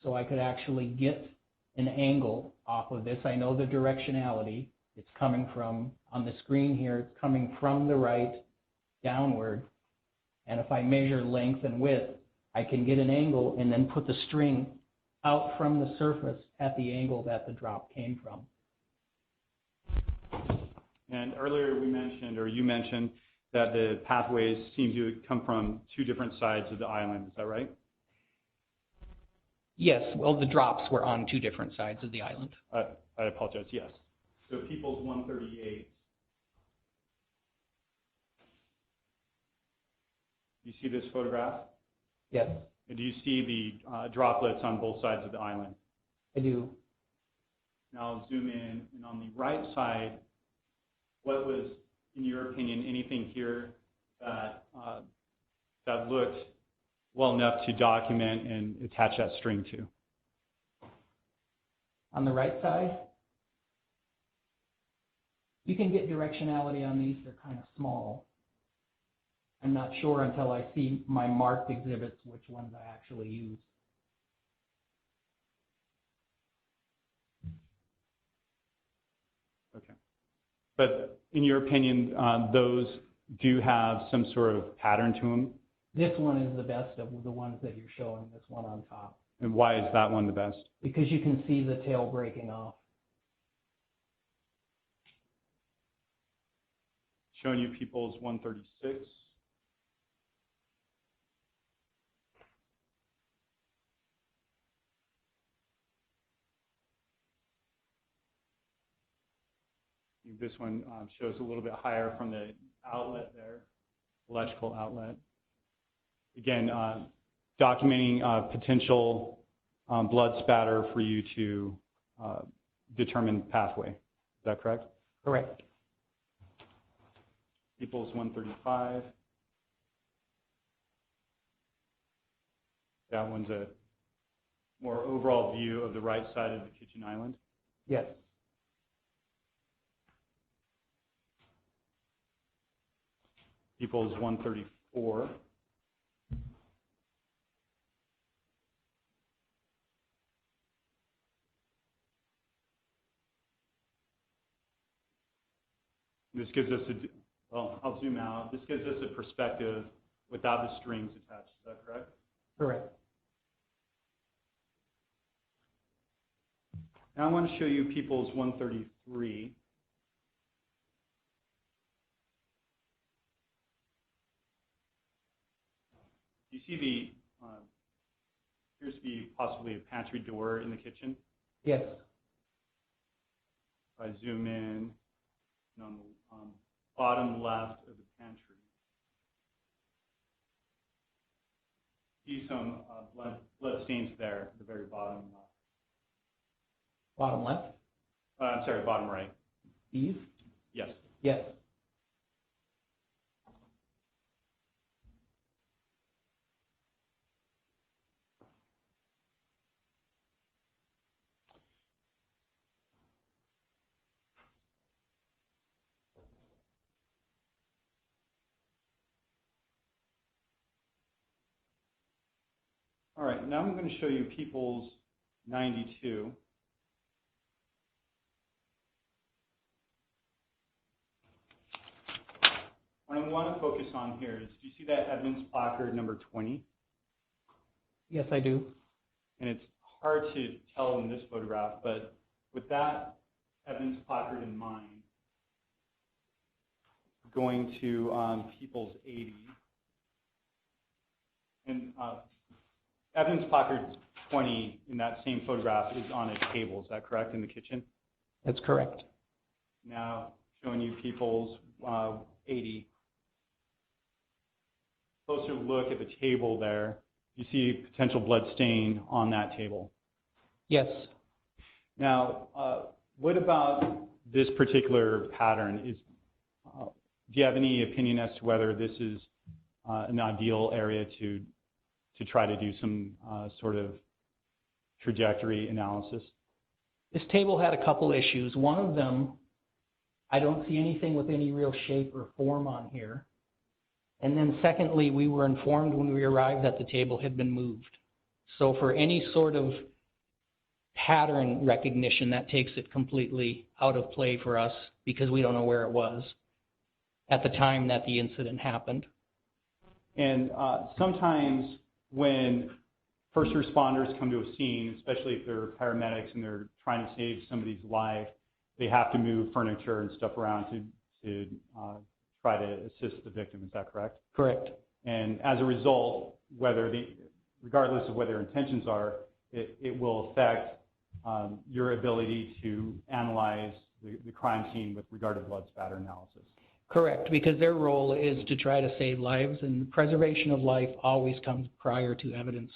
Speaker 5: so I could actually get an angle off of this. I know the directionality. It's coming from, on the screen here, it's coming from the right downward. And if I measure length and width, I can get an angle and then put the string out from the surface at the angle that the drop came from.
Speaker 1: And earlier we mentioned, or you mentioned, that the pathways seem to come from two different sides of the island. Is that right?
Speaker 5: Yes, well, the drops were on two different sides of the island.
Speaker 1: I apologize, yes. So People's 138. You see this photograph?
Speaker 5: Yes.
Speaker 1: And do you see the droplets on both sides of the island?
Speaker 5: I do.
Speaker 1: Now I'll zoom in, and on the right side, what was, in your opinion, anything here that looked well enough to document and attach that string to?
Speaker 5: On the right side, you can get directionality on these. They're kind of small. I'm not sure until I see my marked exhibits which ones I actually use.
Speaker 1: Okay. But in your opinion, those do have some sort of pattern to them?
Speaker 5: This one is the best of the ones that you're showing, this one on top.
Speaker 1: And why is that one the best?
Speaker 5: Because you can see the tail breaking off.
Speaker 1: Showing you People's 136. This one shows a little bit higher from the outlet there, electrical outlet. Again, documenting potential blood spatter for you to determine pathway. Is that correct?
Speaker 5: Correct.
Speaker 1: People's 135. That one's a more overall view of the right side of the kitchen island.
Speaker 5: Yes.
Speaker 1: People's 134. This gives us well, I'll zoom out. This gives us a perspective without the strings attached. Is that correct?
Speaker 5: Correct.
Speaker 1: Now I want to show you People's 133. You see appears to be possibly a pantry door in the kitchen.
Speaker 5: Yes.
Speaker 1: If I zoom in, and on the bottom left of the pantry, see some blood stains there at the very bottom left.
Speaker 5: Bottom left?
Speaker 1: I'm sorry, bottom right.
Speaker 5: These?
Speaker 1: Yes.
Speaker 5: Yes.
Speaker 1: All right, now I'm going to show you People's 92. What I want to focus on here is, do you see that evidence placard number 20?
Speaker 5: Yes, I do.
Speaker 1: And it's hard to tell in this photograph, but with that evidence placard in mind, going to People's 80, and evidence placard 20 in that same photograph is on a table, is that correct, in the kitchen?
Speaker 5: That's correct.
Speaker 1: Now, showing you People's 80. Closer look at the table there. You see potential blood stain on that table.
Speaker 5: Yes.
Speaker 1: Now, what about this particular pattern? Do you have any opinion as to whether this is an ideal area to try to do some sort of trajectory analysis?
Speaker 5: This table had a couple issues. One of them, I don't see anything with any real shape or form on here. And then secondly, we were informed when we arrived that the table had been moved. So for any sort of pattern recognition, that takes it completely out of play for us because we don't know where it was at the time that the incident happened.
Speaker 1: And sometimes when first responders come to a scene, especially if they're paramedics and they're trying to save somebody's life, they have to move furniture and stuff around to try to assist the victim. Is that correct?
Speaker 5: Correct.
Speaker 1: And as a result, regardless of what their intentions are, it will affect your ability to analyze the crime scene with regard to blood spatter analysis.
Speaker 5: Correct, because their role is to try to save lives, and preservation of life always comes prior to evidence.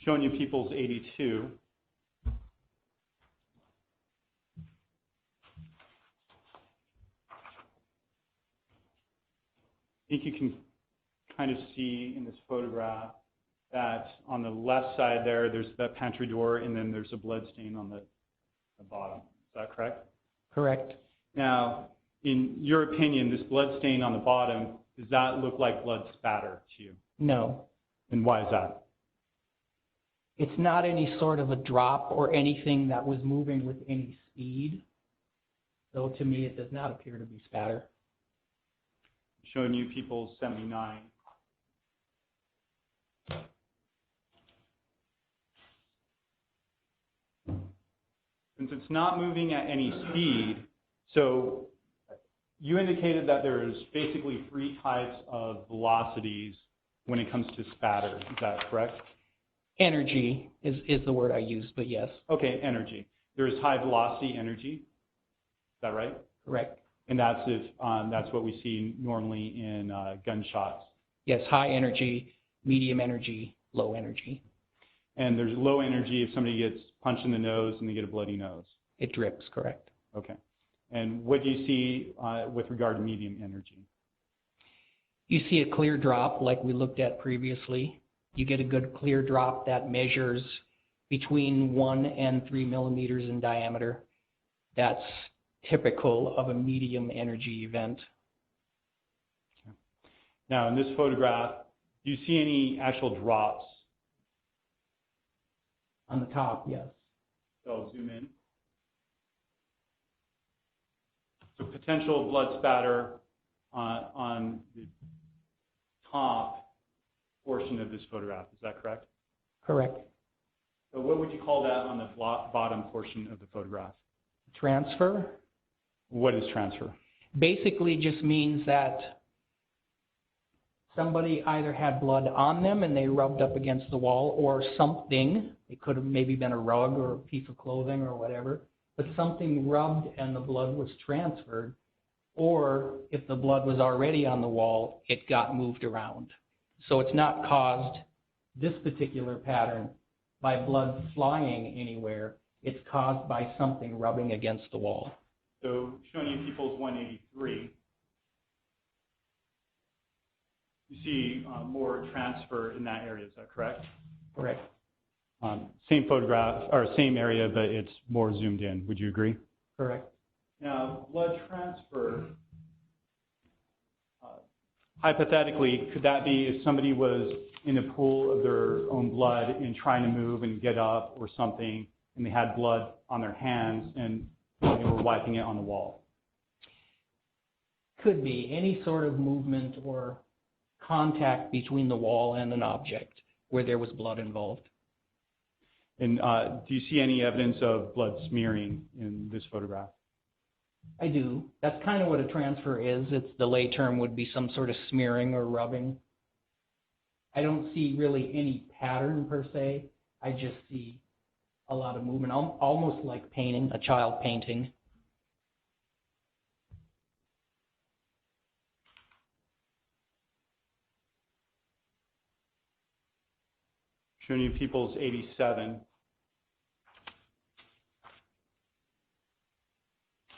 Speaker 1: Showing you People's 82. I think you can kind of see in this photograph that on the left side there's that pantry door, and then there's a blood stain on the bottom. Is that correct?
Speaker 5: Correct.
Speaker 1: Now, in your opinion, this blood stain on the bottom, does that look like blood spatter to you?
Speaker 5: No.
Speaker 1: And why is that?
Speaker 5: It's not any sort of a drop or anything that was moving with any speed. So to me, it does not appear to be spatter.
Speaker 1: Showing you People's 79. Since it's not moving at any speed, so you indicated that there's basically 3 types of velocities when it comes to spatter. Is that correct?
Speaker 5: Energy is the word I used, but yes.
Speaker 1: Okay, energy. There's high velocity energy. Is that right?
Speaker 5: Correct.
Speaker 1: And that's what we see normally in gunshots.
Speaker 5: Yes, high energy, medium energy, low energy.
Speaker 1: And there's low energy if somebody gets punched in the nose and they get a bloody nose.
Speaker 5: It drips, correct.
Speaker 1: Okay. And what do you see with regard to medium energy?
Speaker 5: You see a clear drop like we looked at previously. You get a good clear drop that measures between 1 and 3 millimeters in diameter. That's typical of a medium energy event.
Speaker 1: Okay. Now, in this photograph, do you see any actual drops?
Speaker 5: On the top, yes.
Speaker 1: So I'll zoom in. So potential blood spatter on the top portion of this photograph. Is that correct?
Speaker 5: Correct.
Speaker 1: So what would you call that on the bottom portion of the photograph?
Speaker 5: Transfer?
Speaker 1: What is transfer?
Speaker 5: Basically just means that somebody either had blood on them and they rubbed up against the wall, or something. It could have maybe been a rug or a piece of clothing or whatever, but something rubbed and the blood was transferred. Or if the blood was already on the wall, it got moved around. So it's not caused, this particular pattern, by blood flying anywhere. It's caused by something rubbing against the wall.
Speaker 1: So showing you People's 183, you see more transfer in that area. Is that correct?
Speaker 5: Correct.
Speaker 1: Same photograph, or same area, but it's more zoomed in. Would you agree?
Speaker 5: Correct.
Speaker 1: Now, blood transfer, hypothetically, could that be if somebody was in a pool of their own blood and trying to move and get up or something, and they had blood on their hands and they were wiping it on the wall?
Speaker 5: Could be any sort of movement or contact between the wall and an object where there was blood involved.
Speaker 1: And do you see any evidence of blood smearing in this photograph?
Speaker 5: I do. That's kind of what a transfer is. It's the lay term would be some sort of smearing or rubbing. I don't see really any pattern per se. I just see a lot of movement, almost like painting, a child painting.
Speaker 1: Showing you People's 87.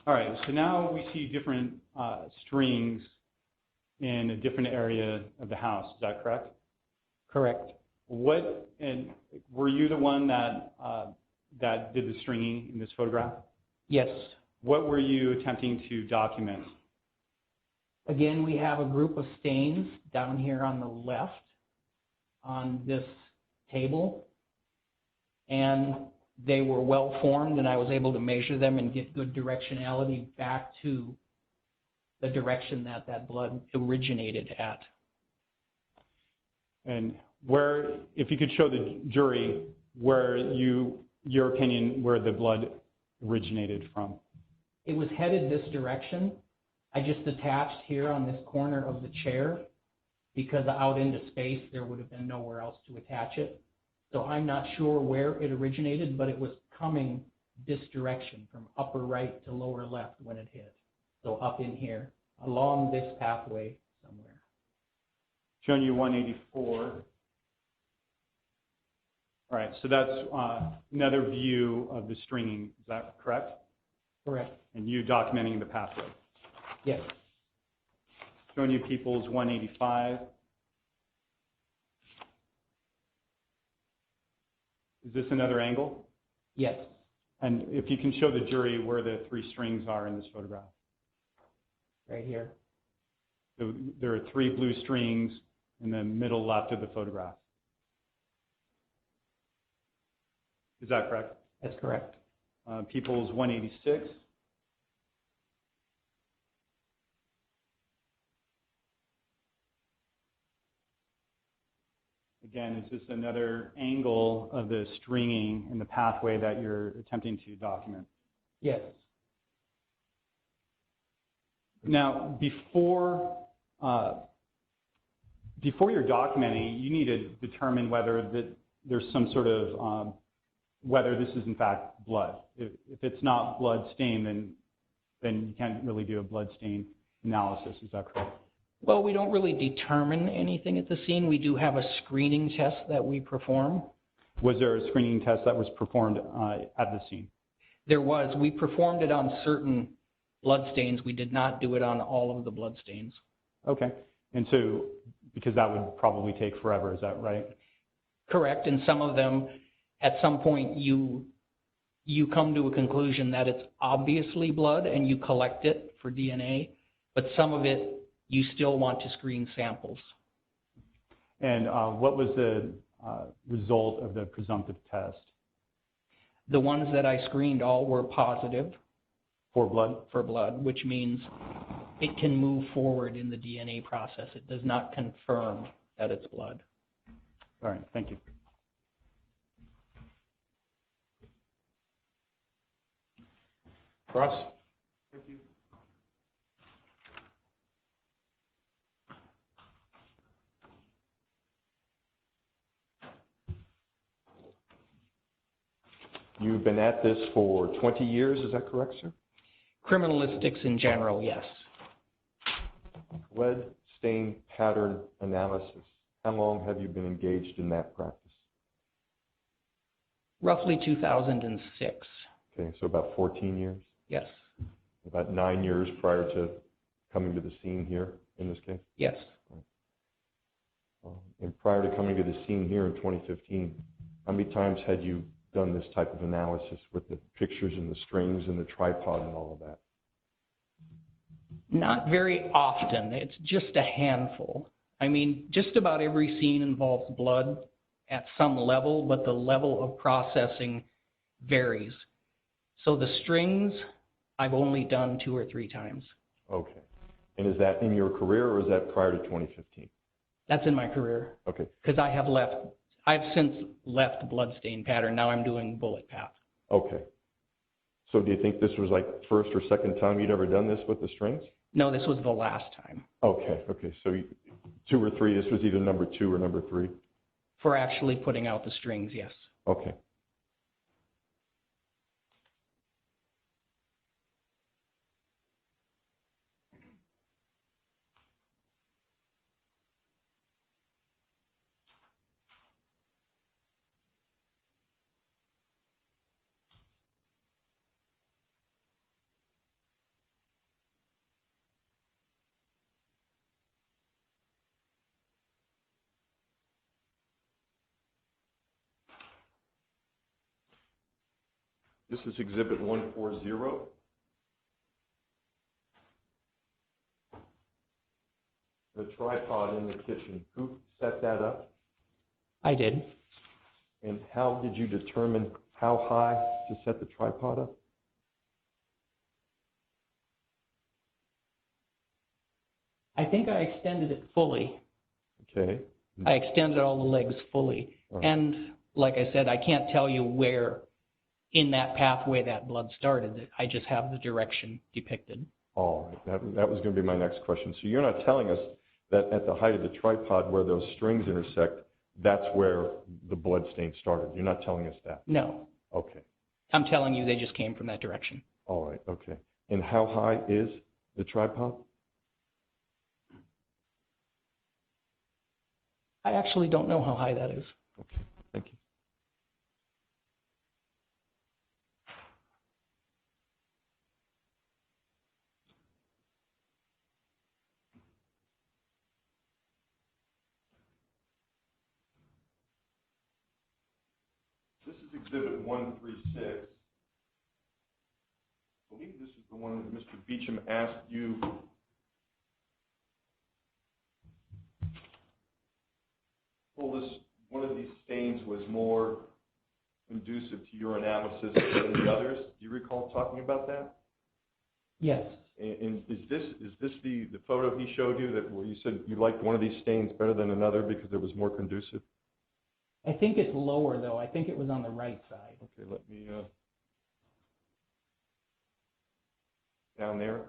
Speaker 1: All right, so now we see different strings in a different area of the house. Is that correct?
Speaker 5: Correct.
Speaker 1: And were you the one that that did the stringing in this photograph?
Speaker 5: Yes.
Speaker 1: What were you attempting to document?
Speaker 5: Again, we have a group of stains down here on the left on this table, and they were well formed, and I was able to measure them and get good directionality back to the direction that that blood originated at.
Speaker 1: And where, if you could show the jury where your opinion, where the blood originated from.
Speaker 5: It was headed this direction. I just attached here on this corner of the chair because out into space there would have been nowhere else to attach it. So I'm not sure where it originated, but it was coming this direction from upper right to lower left when it hit. So up in here, along this pathway somewhere.
Speaker 1: Showing you 184. All right, so that's another view of the stringing. Is that correct?
Speaker 5: Correct.
Speaker 1: And you documenting the pathway.
Speaker 5: Yes.
Speaker 1: Showing you People's 185. Is this another angle?
Speaker 5: Yes.
Speaker 1: And if you can show the jury where the three strings are in this photograph.
Speaker 5: Right here.
Speaker 1: So there are three blue strings in the middle left of the photograph. Is that correct?
Speaker 5: That's correct.
Speaker 1: People's 186. Again, is this another angle of the stringing and the pathway that you're attempting to document?
Speaker 5: Yes.
Speaker 1: Now, before you're documenting, you need to determine whether there's some sort of whether this is in fact blood. If it's not blood stain, then you can't really do a blood stain analysis. Is that correct?
Speaker 5: Well, we don't really determine anything at the scene. We do have a screening test that we perform.
Speaker 1: Was there a screening test that was performed at the scene?
Speaker 5: There was. We performed it on certain blood stains. We did not do it on all of the blood stains.
Speaker 1: Okay. And so, because that would probably take forever, is that right?
Speaker 5: Correct. And some of them, at some point, you come to a conclusion that it's obviously blood and you collect it for DNA, but some of it you still want to screen samples.
Speaker 1: And what was the result of the presumptive test?
Speaker 5: The ones that I screened all were positive.
Speaker 1: For blood?
Speaker 5: For blood, which means it can move forward in the DNA process. It does not confirm that it's blood.
Speaker 1: All right, thank you.
Speaker 4: Ross?
Speaker 1: Thank you.
Speaker 4: You've been at this for 20 years, is that correct, sir?
Speaker 5: Criminalistics in general, yes.
Speaker 4: Blood stain pattern analysis. How long have you been engaged in that practice?
Speaker 5: Roughly 2006.
Speaker 4: Okay, so about 14 years?
Speaker 5: Yes.
Speaker 4: About 9 years prior to coming to the scene here in this case?
Speaker 5: Yes.
Speaker 4: And prior to coming to the scene here in 2015, how many times had you done this type of analysis with the pictures and the strings and the tripod and all of that?
Speaker 5: Not very often. It's just a handful. I mean, just about every scene involves blood at some level, but the level of processing varies. So the strings, I've only done 2 or 3 times.
Speaker 4: Okay. And is that in your career or is that prior to 2015?
Speaker 5: That's in my career.
Speaker 4: Okay.
Speaker 5: Because I've since left bloodstain pattern. Now I'm doing bullet path.
Speaker 4: Okay. So do you think this was like first or second time you'd ever done this with the strings?
Speaker 5: No, this was the last time.
Speaker 4: Okay. Okay. So 2 or 3, this was either number 2 or number 3?
Speaker 5: For actually putting out the strings, yes.
Speaker 4: Okay. This is Exhibit 140. The tripod in the kitchen. Who set that up?
Speaker 5: I did.
Speaker 4: And how did you determine how high to set the tripod up?
Speaker 5: I think I extended it fully.
Speaker 4: Okay.
Speaker 5: I extended all the legs fully.
Speaker 4: All right.
Speaker 5: And like I said, I can't tell you where in that pathway that blood started. I just have the direction depicted.
Speaker 4: All right. That was going to be my next question. So you're not telling us that at the height of the tripod where those strings intersect, that's where the blood stain started. You're not telling us that?
Speaker 5: No.
Speaker 4: Okay.
Speaker 5: I'm telling you they just came from that direction.
Speaker 4: All right. Okay. And how high is the tripod?
Speaker 5: I actually don't know how high that is.
Speaker 4: Okay. Thank you. This is Exhibit 136. I believe this is the one that Mr. Beecham asked you. Well, one of these stains was more conducive to your analysis than the others. Do you recall talking about that?
Speaker 5: Yes.
Speaker 4: And is this the photo he showed you that where you said you liked one of these stains better than another because it was more conducive?
Speaker 5: I think it's lower, though. I think it was on the right side.
Speaker 4: Okay, let me, down there?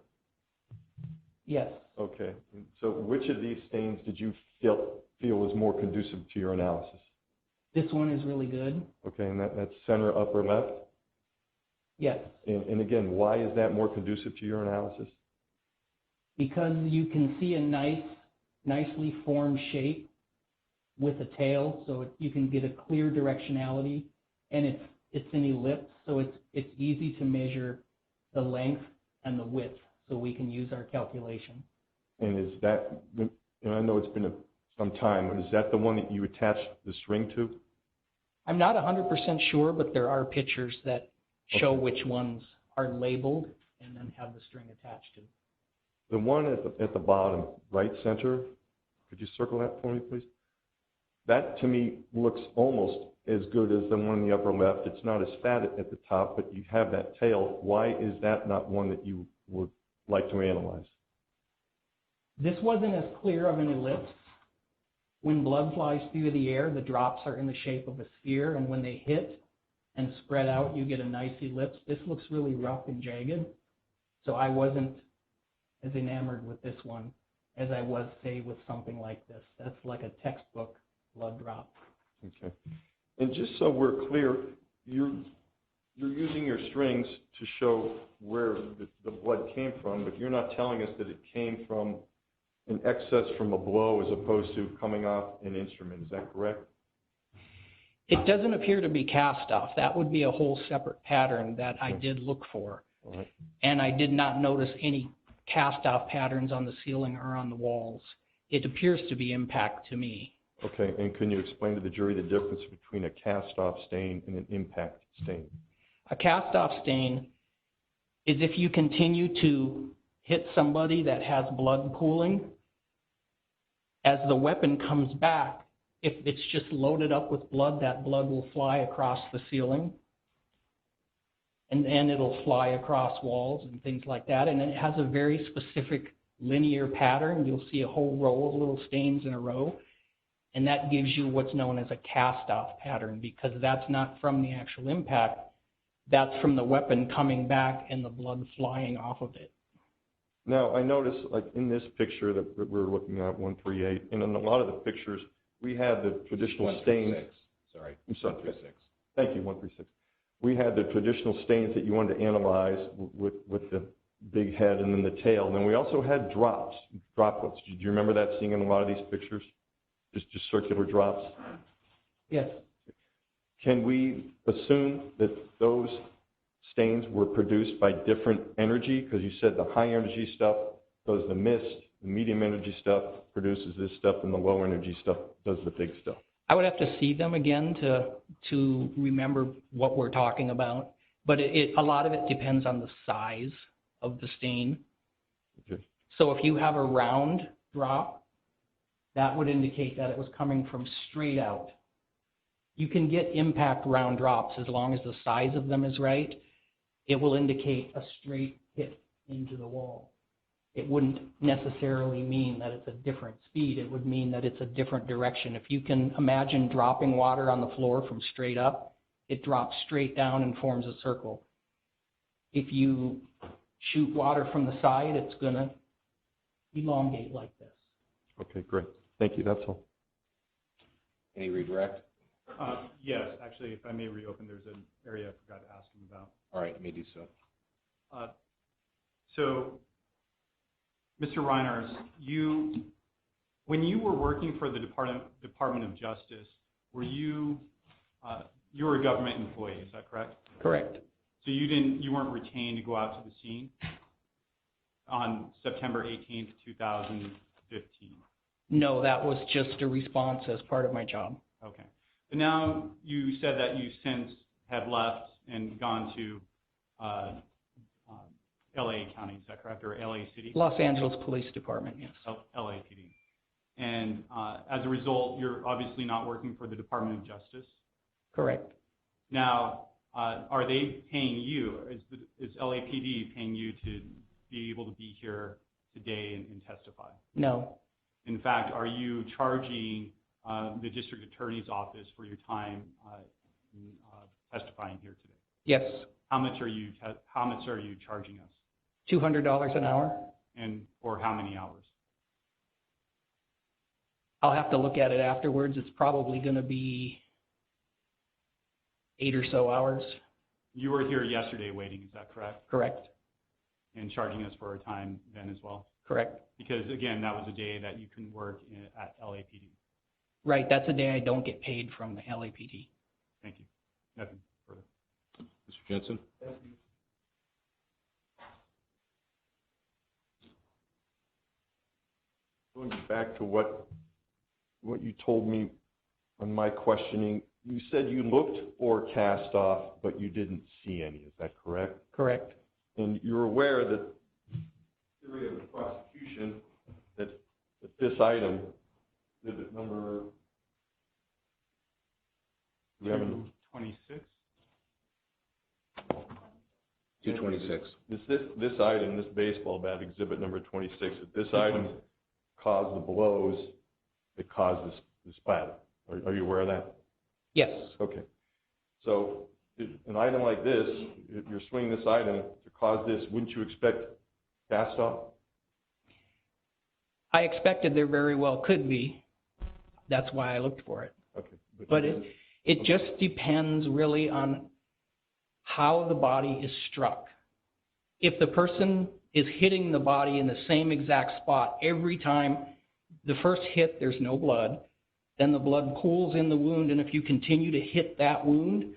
Speaker 5: Yes.
Speaker 4: Okay, and so which of these stains did you feel was more conducive to your analysis?
Speaker 5: This one is really good.
Speaker 4: Okay, and that's center upper left?
Speaker 5: Yes.
Speaker 4: And again, why is that more conducive to your analysis?
Speaker 5: Because you can see a nicely formed shape with a tail, so you can get a clear directionality, and it's an ellipse, so it's easy to measure the length and the width, so we can use our calculation.
Speaker 4: And is that, and I know it's been some time, but is that the one that you attached the string to?
Speaker 5: I'm not 100% sure, but there are pictures that show
Speaker 4: Okay.
Speaker 5: which ones are labeled and then have the string attached to.
Speaker 4: The one at the bottom, right center, could you circle that for me, please? That, to me, looks almost as good as the one in the upper left. It's not as fat at the top, but you have that tail. Why is that not one that you would like to analyze?
Speaker 5: This wasn't as clear of an ellipse. When blood flies through the air, the drops are in the shape of a sphere, and when they hit and spread out, you get a nice ellipse. This looks really rough and jagged, so I wasn't as enamored with this one as I was, say, with something like this. That's like a textbook blood drop.
Speaker 4: Okay. And just so we're clear, you're using your strings to show where the blood came from, but you're not telling us that it came from an excess from a blow as opposed to coming off an instrument. Is that correct?
Speaker 5: It doesn't appear to be cast off. That would be a whole separate pattern that I did look for.
Speaker 4: All right.
Speaker 5: And I did not notice any cast off patterns on the ceiling or on the walls. It appears to be impact to me.
Speaker 4: Okay, and can you explain to the jury the difference between a cast-off stain and an impact stain?
Speaker 5: A cast-off stain is if you continue to hit somebody that has blood pooling, as the weapon comes back, if it's just loaded up with blood, that blood will fly across the ceiling. and it'll fly across walls and things like that. And it has a very specific linear pattern. You'll see a whole row of little stains in a row, and that gives you what's known as a cast-off pattern, because that's not from the actual impact. That's from the weapon coming back and the blood flying off of it.
Speaker 4: Now, I noticed, like in this picture that we're looking at, 138, and in a lot of the pictures, we had the traditional stains.
Speaker 3: 136. Sorry,
Speaker 4: I'm sorry.
Speaker 3: 136.
Speaker 4: Thank you, 136. We had the traditional stains that you wanted to analyze with the big head and then the tail. And then we also had droplets. Do you remember that, seeing in a lot of these pictures? Just circular drops?
Speaker 5: Yes.
Speaker 4: Can we assume that those stains were produced by different energy? Because you said the high energy stuff does the mist, the medium energy stuff produces this stuff, and the low energy stuff does the big stuff.
Speaker 5: I would have to see them again to remember what we're talking about, but a lot of it depends on the size of the stain.
Speaker 4: Okay.
Speaker 5: So if you have a round drop, that would indicate that it was coming from straight out. You can get impact round drops as long as the size of them is right. It will indicate a straight hit into the wall. It wouldn't necessarily mean that it's a different speed. It would mean that it's a different direction. If you can imagine dropping water on the floor from straight up, it drops straight down and forms a circle. If you shoot water from the side, it's going to elongate like this.
Speaker 4: Okay, great. Thank you. That's all.
Speaker 3: Any redirect?
Speaker 1: Yes, actually, if I may reopen, there's an area I forgot to ask him about.
Speaker 3: All right, let me do so.
Speaker 1: So, Mr. Reinarv, when you were working for the Department of Justice, were you were a government employee? Is that correct?
Speaker 5: Correct.
Speaker 1: So you weren't retained to go out to the scene on September 18th, 2015.
Speaker 5: No, that was just a response as part of my job.
Speaker 1: Okay. But now you said that you since have left and gone to LA County, is that correct, or LA City?
Speaker 5: Los Angeles Police Department, yes.
Speaker 1: LAPD. And as a result, you're obviously not working for the Department of Justice.
Speaker 5: Correct.
Speaker 1: Now, are they paying you? Is LAPD paying you to be able to be here today and testify?
Speaker 5: No.
Speaker 1: In fact, are you charging the district attorney's office for your time testifying here today?
Speaker 5: Yes.
Speaker 1: How much are you charging us?
Speaker 5: $200 an hour.
Speaker 1: And for how many hours?
Speaker 5: I'll have to look at it afterwards. It's probably going to be 8 or so hours.
Speaker 1: You were here yesterday waiting, is that correct?
Speaker 5: Correct.
Speaker 1: And charging us for our time then as well?
Speaker 5: Correct.
Speaker 1: Because, again, that was a day that you couldn't work at LAPD.
Speaker 5: Right. That's a day I don't get paid from the LAPD.
Speaker 1: Thank you. Nothing further.
Speaker 3: Mr. Jensen?
Speaker 4: Thank you. Going back to what you told me on my questioning, you said you looked for cast off, but you didn't see any. Is that correct?
Speaker 5: Correct.
Speaker 4: And you're aware that the theory of the prosecution that this item, exhibit number
Speaker 1: 226?
Speaker 3: 226.
Speaker 4: This item, this baseball bat, exhibit number 26, that this item caused the blows that caused this splatter. Are you aware of that?
Speaker 5: Yes.
Speaker 4: Okay. So an item like this, if you're swinging this item to cause this, wouldn't you expect cast off?
Speaker 5: I expected there very well could be. That's why I looked for it.
Speaker 4: Okay.
Speaker 5: But it just depends really on how the body is struck. If the person is hitting the body in the same exact spot every time, the first hit, there's no blood, then the blood pools in the wound, and if you continue to hit that wound,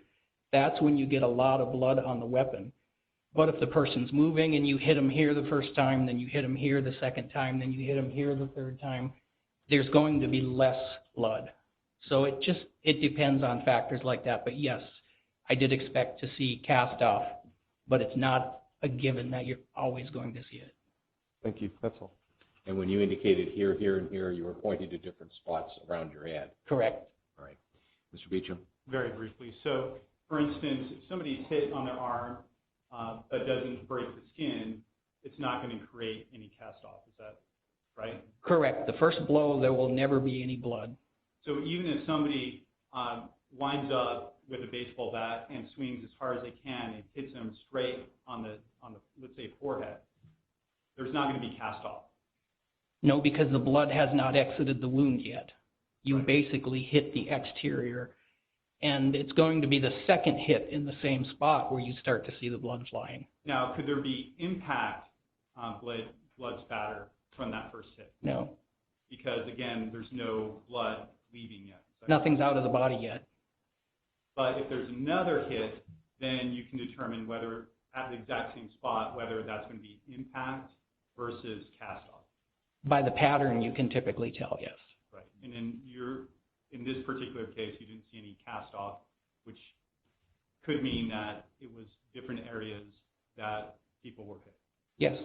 Speaker 5: that's when you get a lot of blood on the weapon. But if the person's moving and you hit them here the first time, then you hit them here the second time, then you hit them here the third time, there's going to be less blood. So it depends on factors like that. But yes, I did expect to see cast off, but it's not a given that you're always going to see it.
Speaker 4: Thank you. That's all.
Speaker 3: And when you indicated here, here, and here, you were pointing to different spots around your head.
Speaker 5: Correct.
Speaker 3: All right. Mr. Beecham?
Speaker 1: Very briefly. So, for instance, if somebody's hit on their arm but doesn't break the skin, it's not going to create any cast off. Is that right?
Speaker 5: Correct. The first blow, there will never be any blood.
Speaker 1: So even if somebody winds up with a baseball bat and swings as hard as they can and hits them straight on the let's say forehead, there's not going to be cast off.
Speaker 5: No, because the blood has not exited the wound yet. You
Speaker 1: Right.
Speaker 5: basically hit the exterior, and it's going to be the second hit in the same spot where you start to see the blood flying.
Speaker 1: Now, could there be impact blood spatter from that first hit?
Speaker 5: No,
Speaker 1: Because again, there's no blood leaving yet. Is that
Speaker 5: nothing's out of the body yet.
Speaker 1: But if there's another hit, then you can determine whether, at the exact same spot, whether that's going to be impact versus cast off.
Speaker 5: By the pattern, you can typically tell, yes.
Speaker 1: Right. And in this particular case, you didn't see any cast off, which could mean that it was different areas that people were hit.
Speaker 5: Yes.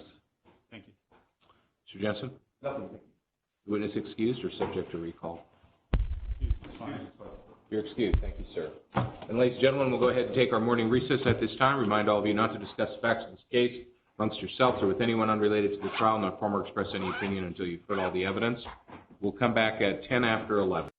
Speaker 1: Thank you.
Speaker 3: Mr. Jensen?
Speaker 4: Nothing.
Speaker 3: Witness excused or subject to recall?
Speaker 1: It's fine.
Speaker 3: You're excused. Thank you, sir. And ladies and gentlemen, we'll go ahead and take our morning recess at this time. Remind all of you not to discuss facts of this case amongst yourselves or with anyone unrelated to the trial, not form or express any opinion until you've heard all the evidence. We'll come back at 10 after 11.